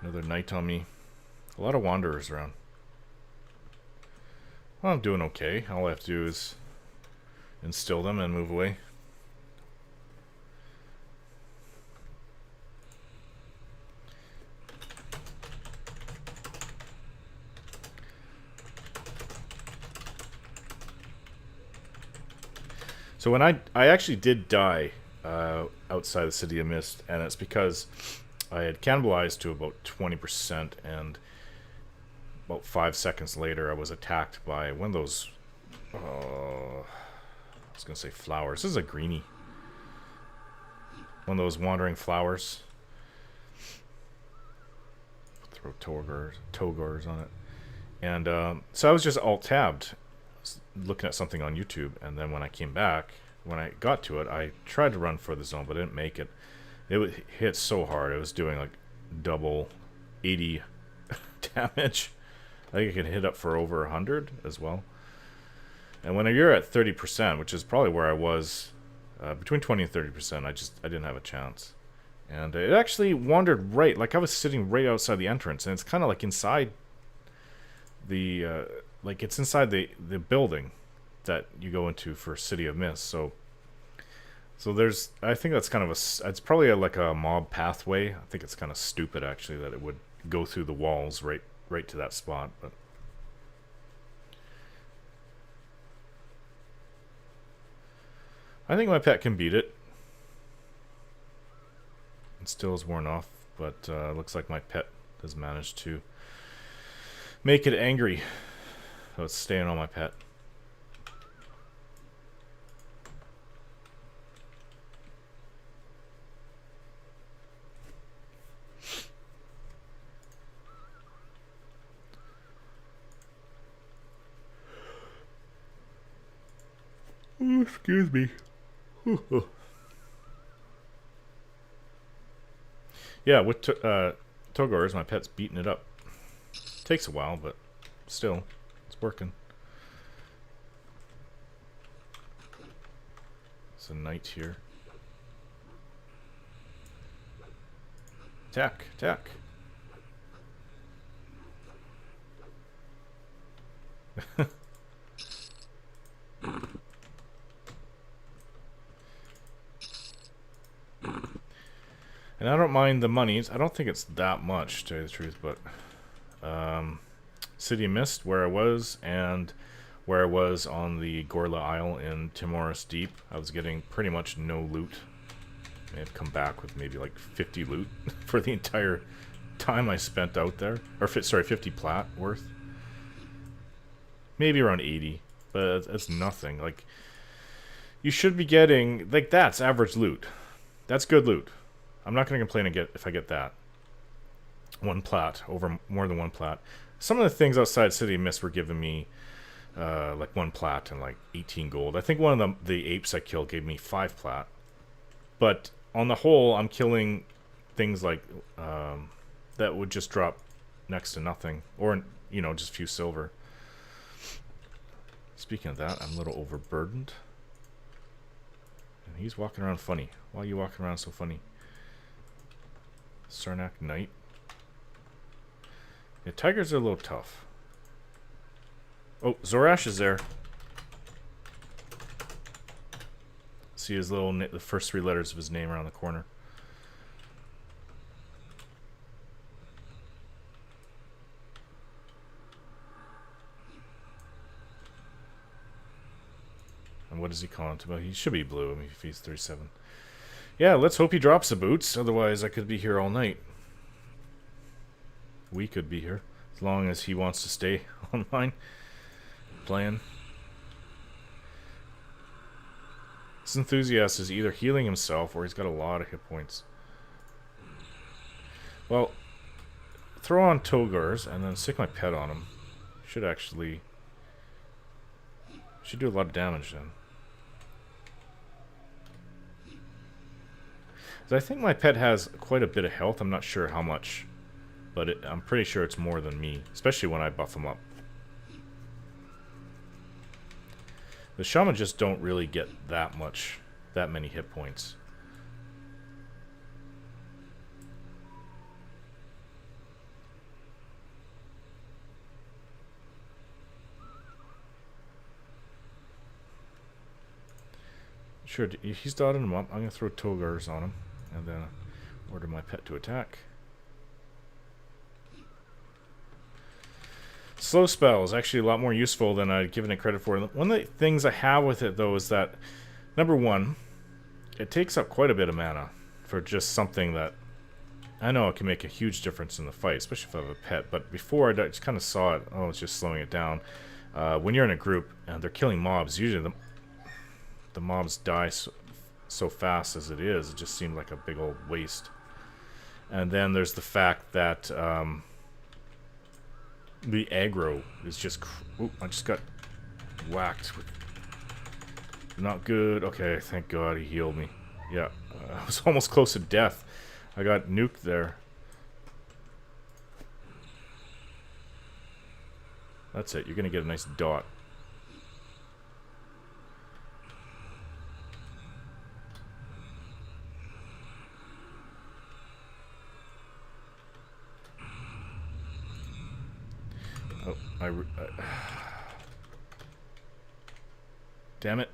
Another night on me. A lot of wanderers around. Well, I'm doing okay. All I have to do is instill them and move away. So when I actually did die outside the City of Mist, and it's because I had cannibalized to about 20%, and about 5 seconds later I was attacked by one of those, I was going to say flowers. This is a greenie. One of those wandering flowers. Throw Togors on it. And so I was just alt-tabbed, looking at something on YouTube, and then when I came back, when I got to it, I tried to run for the zone, but I didn't make it. It hit so hard. It was doing like double 80 damage. I think it can hit up for over 100 as well. And when you're at 30%, which is probably where I was, between 20 and 30%, I didn't have a chance. And it actually wandered right, like I was sitting right outside the entrance, and it's kind of like inside the, like it's inside the building that you go into for City of Mist. So there's, I think that's kind of it's probably like a mob pathway. I think it's kind of stupid actually that it would go through the walls right to that spot, but I think my pet can beat it. It still is worn off, but looks like my pet has managed to make it angry. So it's staying on my pet. Oh, excuse me. Yeah, with Togors, my pet's beating it up. Takes a while, but still, it's working. It's a knight here. Attack, attack. And I don't mind the monies. I don't think it's that much, to tell you the truth, but City of Mist, where I was, and where I was on the Gorla Isle in Timoris Deep, I was getting pretty much no loot. I may have come back with maybe like 50 loot for the entire time I spent out there. Or, sorry, 50 plat worth. Maybe around 80, but that's nothing. Like, you should be getting, like, that's average loot. That's good loot. I'm not going to complain if I get that. One plat, over more than one plat. Some of the things outside City of Mist were giving me like 1 plat and like 18 gold. I think one of the apes I killed gave me 5 plat. But on the whole, I'm killing things like that would just drop next to nothing. Or, you know, just a few silver. Speaking of that, I'm a little overburdened. And he's walking around funny. Why are you walking around so funny? Sarnak Knight. Yeah, tigers are a little tough. Oh, Zorash is there. See his little, the first 3 letters of his name around the corner. And what does he call him? Well, he should be blue. I mean, if he's 37. Yeah, let's hope he drops the boots. Otherwise, I could be here all night. We could be here. As long as he wants to stay online. Playing. This enthusiast is either healing himself or he's got a lot of hit points. Well, throw on Togors and then stick my pet on him. Should Should do a lot of damage then. So I think my pet has quite a bit of health. I'm not sure how much, but I'm pretty sure it's more than me, especially when I buff him up. The Shaman just don't really get that many hit points. Sure, he's dotting him up. I'm going to throw Togars on him, and then order my pet to attack. Slow spell is actually a lot more useful than I'd given it credit for. One of the things I have with it, though, is that, number one, it takes up quite a bit of mana for just something that I know it can make a huge difference in the fight, especially if I have a pet. But before, I just kind of saw it. Oh, it's just slowing it down. When you're in a group and they're killing mobs, usually the mobs die so fast as it is. It just seemed like a big old waste. And then there's the fact that the aggro is just... Oop, I just got whacked with... Not good. Okay, thank God he healed me. Yeah, I was almost close to death. I got nuked there. That's it. You're going to get a nice dot. Oh, damn it.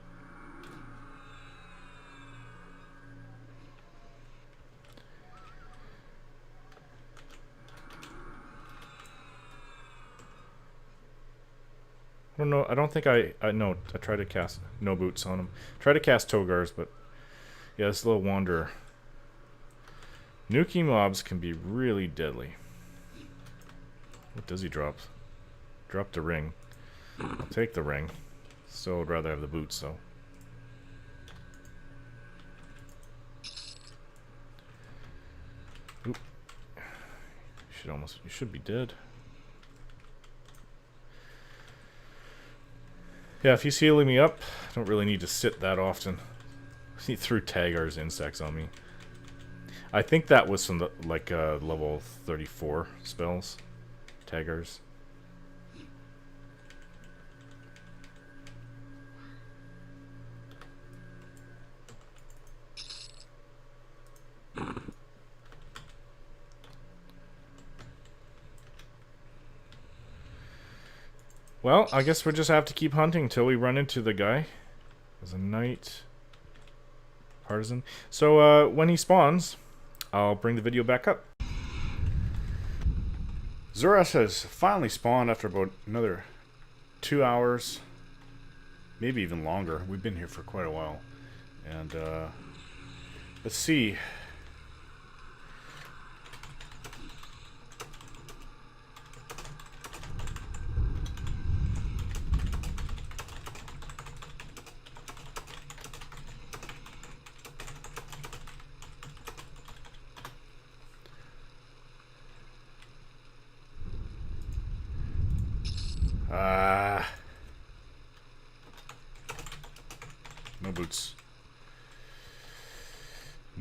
I don't know. I don't think no, I tried to cast no boots on him. Try to cast Togars, but yeah, this little wanderer. Nuking mobs can be really deadly. What does he drop? Drop the ring. I'll take the ring. Still would rather have the boots though. Oop. You should be dead. Yeah, if he's healing me up, I don't really need to sit that often. He threw Tagar's insects on me. I think that was from the level 34 spells. Tagar's. Well, I guess we'll just have to keep hunting until we run into the guy. There's a knight. Partisan. So, when he spawns, I'll bring the video back up. Zoras has finally spawned after about another 2 hours. Maybe even longer. We've been here for quite a while. And, let's see. No boots.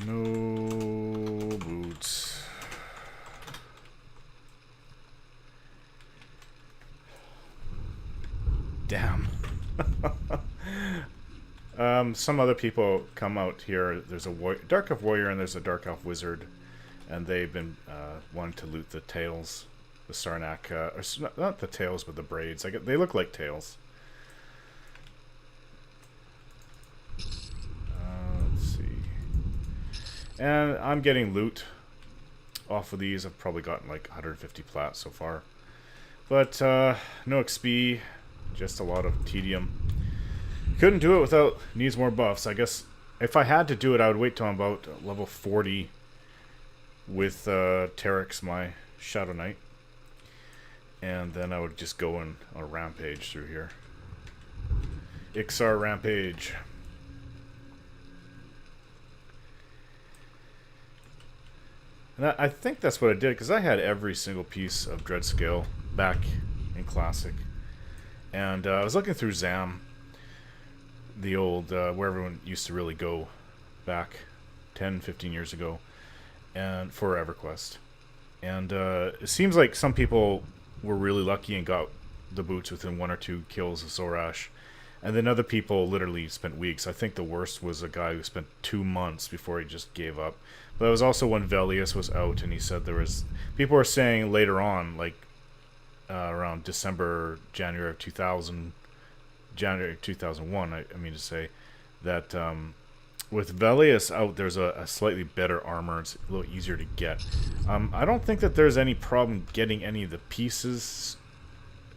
No boots. Damn. Some other people come out here. There's a Dark Elf Warrior and there's a Dark Elf Wizard. And they've been wanting to loot the tails. The Sarnak, or not the tails, but the braids. They look like tails. Let's see. And I'm getting loot off of these. I've probably gotten like 150 plats so far. But no XP, just a lot of tedium. Couldn't do it without needs more buffs. I guess if I had to do it, I would wait till I'm about level 40 with Terex, my Shadow Knight. And then I would just go on a rampage through here. Ixar rampage. And I think that's what I did, because I had every single piece of Dreadscale back in Classic. And I was looking through Zam. the old where everyone used to really go back 10, 15 years ago, and for EverQuest. And it seems like some people were really lucky and got the boots within 1 or 2 kills of Zorash. And then other people literally spent weeks. I think the worst was a guy who spent 2 months before he just gave up. But that was also when Velius was out, and he said there was... People were saying later on, like around December, January of 2000... January 2001, I mean to say, that with Velius out, there's a slightly better armor. It's a little easier to get. I don't think that there's any problem getting any of the pieces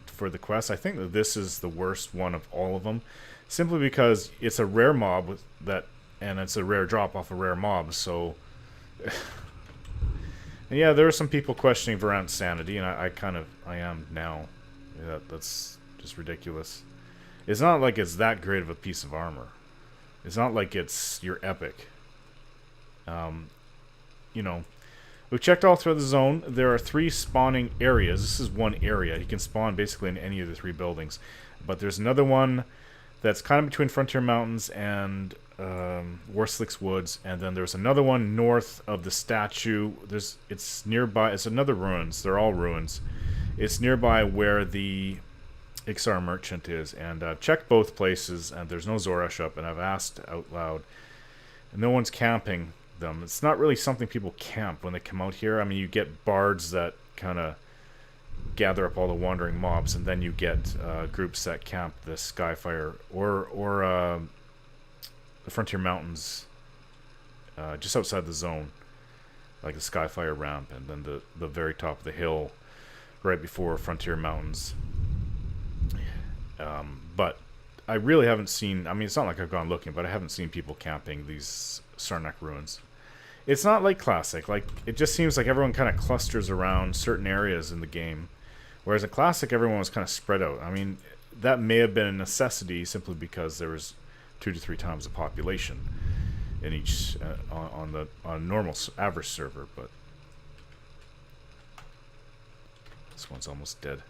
for the quest. I think that this is the worst one of all of them, simply because it's a rare mob with that, and it's a rare drop off a rare mob. So, and yeah, there are some people questioning Varant's sanity, and I am now. Yeah, that's just ridiculous. It's not like it's that great of a piece of armor. It's not like it's your epic. You know, we've checked all through the zone. There are 3 spawning areas. This is one area. You can spawn basically in any of the 3 buildings. But there's another one that's kind of between Frontier Mountains and Warslick's Woods. And then there's another one north of the statue. It's nearby. It's another ruins. They're all ruins. It's nearby where the Ixar Merchant is. And I've checked both places, and there's no Zorash up. And I've asked out loud. And no one's camping them. It's not really something people camp when they come out here. I mean, you get bards that kind of gather up all the wandering mobs, and then you get groups that camp the Skyfire or the Frontier Mountains just outside the zone, like the Skyfire ramp, and then the very top of the hill right before Frontier Mountains. But I really haven't seen... I mean, it's not like I've gone looking, but I haven't seen people camping these Sarnak ruins. It's not like Classic. Like, it just seems like everyone kind of clusters around certain areas in the game. Whereas in Classic, everyone was kind of spread out. I mean, that may have been a necessity simply because there was 2 to 3 times the population in each on a normal average server. But this one's almost dead.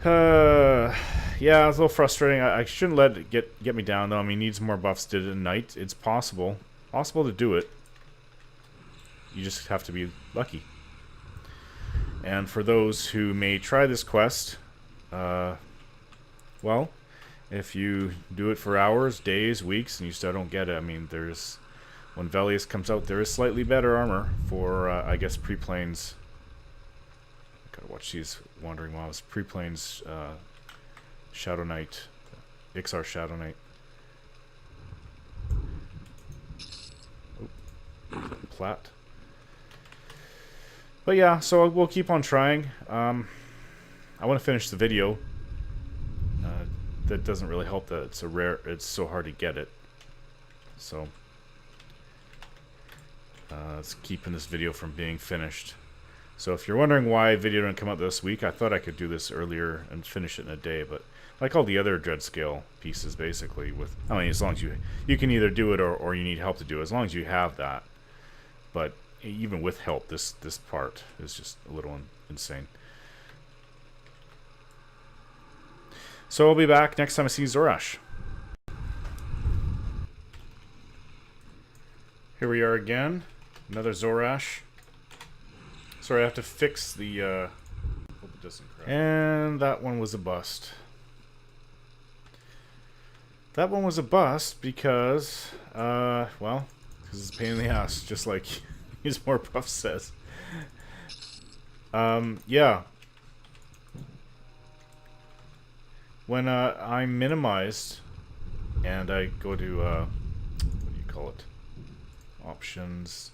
Yeah, it's a little frustrating. I shouldn't let it get me down, though. I mean, needs more buffs. Did it at night? It's possible to do it. You just have to be lucky. And for those who may try this quest, well, if you do it for hours, days, weeks, and you still don't get it, I mean, when Velius comes out, there is slightly better armor for, I guess, pre-planes. Gotta watch these wandering mobs. Pre-planes, Shadow Knight, Ixar Shadow Knight. Plat. But yeah, so we'll keep on trying. I want to finish the video. That doesn't really help that it's so hard to get it. So it's keeping this video from being finished. So if you're wondering why a video didn't come out this week, I thought I could do this earlier and finish it in a day, but like all the other Dreadscale pieces, basically, I mean, as long as you can either do it or you need help to do it, as long as you have that. But even with help, this part is just a little insane. So I'll be back next time I see Zorash. Here we are again. Another Zorash. Sorry, I have to fix the... hope it doesn't crack. And that one was a bust. That one was a bust because... well, because it's a pain in the ass, just like his more buff says. Yeah. When I'm minimized and I go to what do you call it? Options.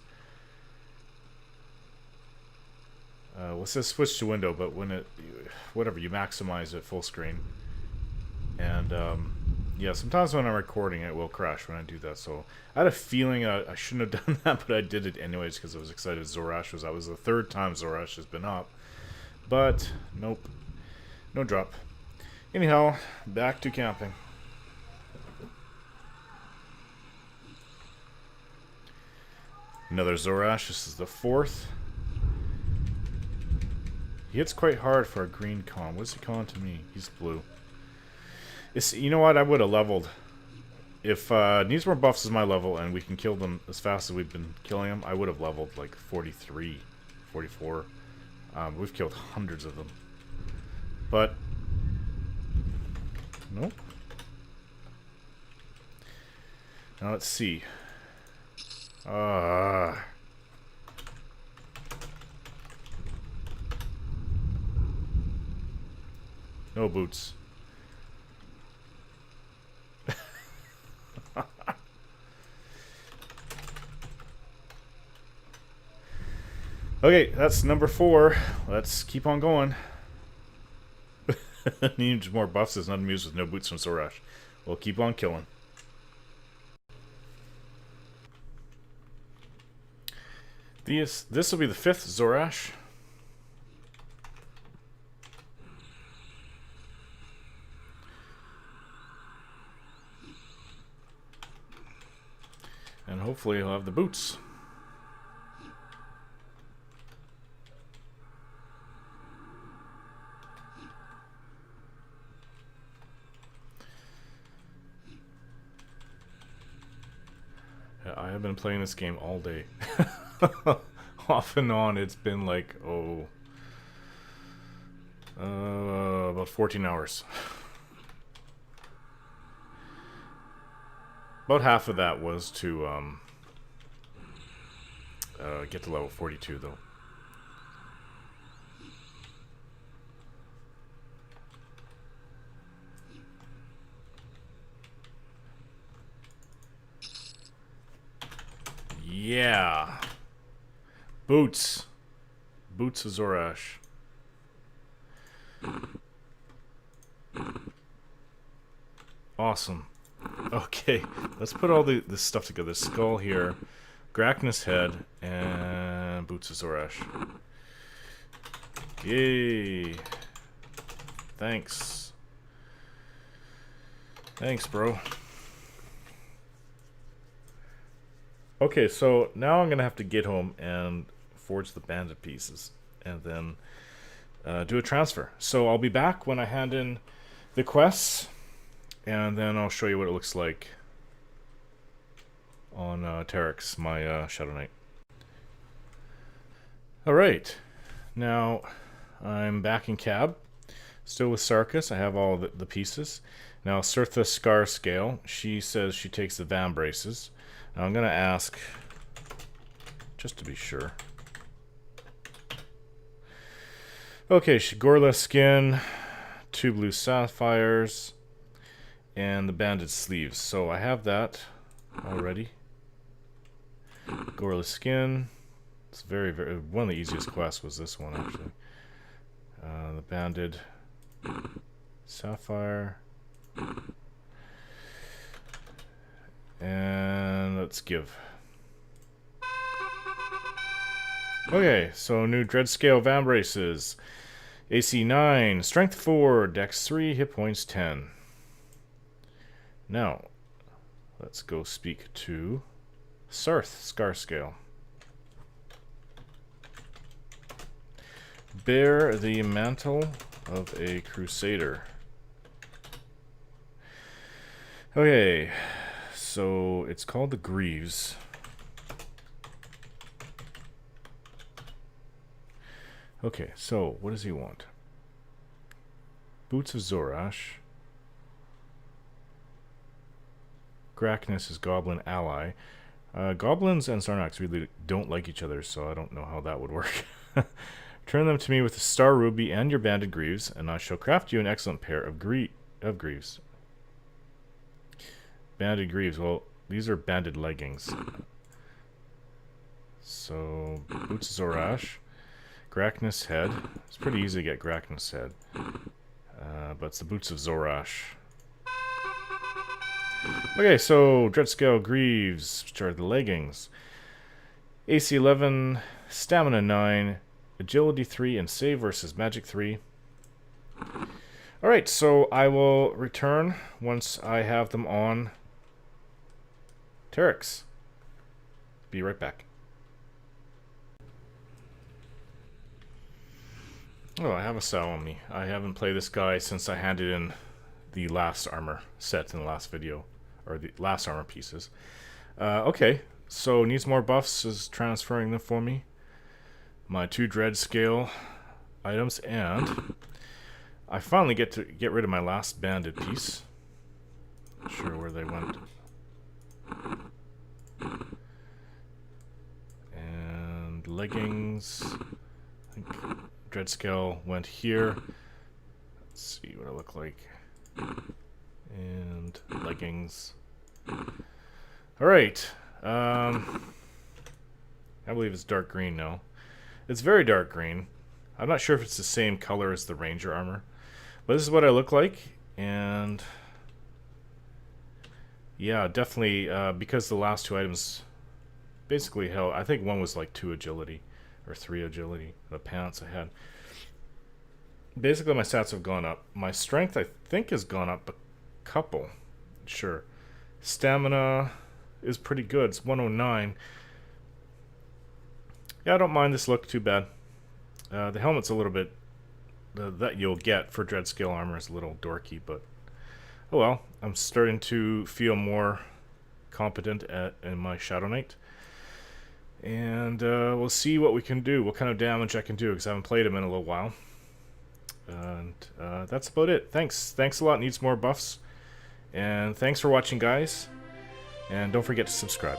What's this? Switch to window, but when whatever, you maximize it full screen. And yeah, sometimes when I'm recording it will crash when I do that. So I had a feeling I shouldn't have done that, but I did it anyways because I was excited Zorash was. That was the 3rd time Zorash has been up. But nope, no drop. Anyhow, back to camping. Another Zorash. This is the 4th. He hits quite hard for a green con. What's he con to me? He's blue. You know what? I would have leveled. If needs more buffs is my level and we can kill them as fast as we've been killing them, I would have leveled like 43, 44. We've killed hundreds of them. But, nope. Now let's see. No boots. Okay, that's number 4. Let's keep on going. Needs more buffs is not amused with no boots from Zorash. We'll keep on killing. This will be the 5th Zorash. And hopefully he'll have the boots. I have been playing this game all day. Off and on, it's been like, about 14 hours. About half of that was to get to level 42, though. Yeah. Boots. Boots of Zorash. Awesome. Okay, let's put all this stuff together. Skull here, Grachna's head, and Boots of Zorash. Yay. Thanks. Thanks, bro. Okay, so now I'm going to have to get home and forge the bandit pieces, and then do a transfer. So I'll be back when I hand in the quests, and then I'll show you what it looks like on Terex, my Shadow Knight. Alright, now I'm back in cab, still with Sarkis. I have all the pieces. Now Sirtha Scarscale, she says she takes the Vambraces. Now I'm going to ask, just to be sure. Okay, Shigorla skin, 2 blue sapphires, and the banded sleeves. So I have that already. Gorilla skin. It's very, one of the easiest quests was this one, actually. The banded sapphire. And let's give. Okay, so new Dreadscale Vambraces. AC 9, Strength 4, Dex 3, Hit Points 10. Now, let's go speak to Sirth Scarscale. Bear the mantle of a crusader. Okay, so it's called the Greaves. Okay, so what does he want? Boots of Zorash. Grachna's his goblin ally. Goblins and Sarnax really don't like each other, so I don't know how that would work. Turn them to me with a star ruby and your banded greaves, and I shall craft you an excellent pair of greaves. Banded greaves. Well, these are banded leggings. So, Boots of Zorash. Grachna's head. It's pretty easy to get Grachna's head. But it's the Boots of Zorash. Okay, so Dreadscale Greaves, which are the leggings. AC 11, Stamina 9, Agility 3, and Save versus Magic 3. Alright, so I will return once I have them on Terex. Be right back. Oh, I have a Sow on me. I haven't played this guy since I handed in the last armor set in the last video, or the last armor pieces. Okay, so needs more buffs is transferring them for me. My 2 Dreadscale items, and I finally get to get rid of my last banded piece. Not sure where they went. And leggings. I think Dreadscale went here. Let's see what it looked like. And leggings. Alright. I believe it's dark green now. It's very dark green. I'm not sure if it's the same color as the Ranger armor. But this is what I look like. And yeah, definitely because the last 2 items basically held. I think one was like 2 agility or 3 agility. The pants I had. Basically, my stats have gone up. My strength, I think, has gone up a couple. Sure. Stamina is pretty good. It's 109. Yeah, I don't mind this look too bad. The helmet's a little bit... that you'll get for Dreadscale armor is a little dorky, but... oh well. I'm starting to feel more competent in my Shadow Knight. And we'll see what we can do. What kind of damage I can do, because I haven't played him in a little while. And that's about it. Thanks a lot. Needs more buffs. And thanks for watching, guys. And don't forget to subscribe.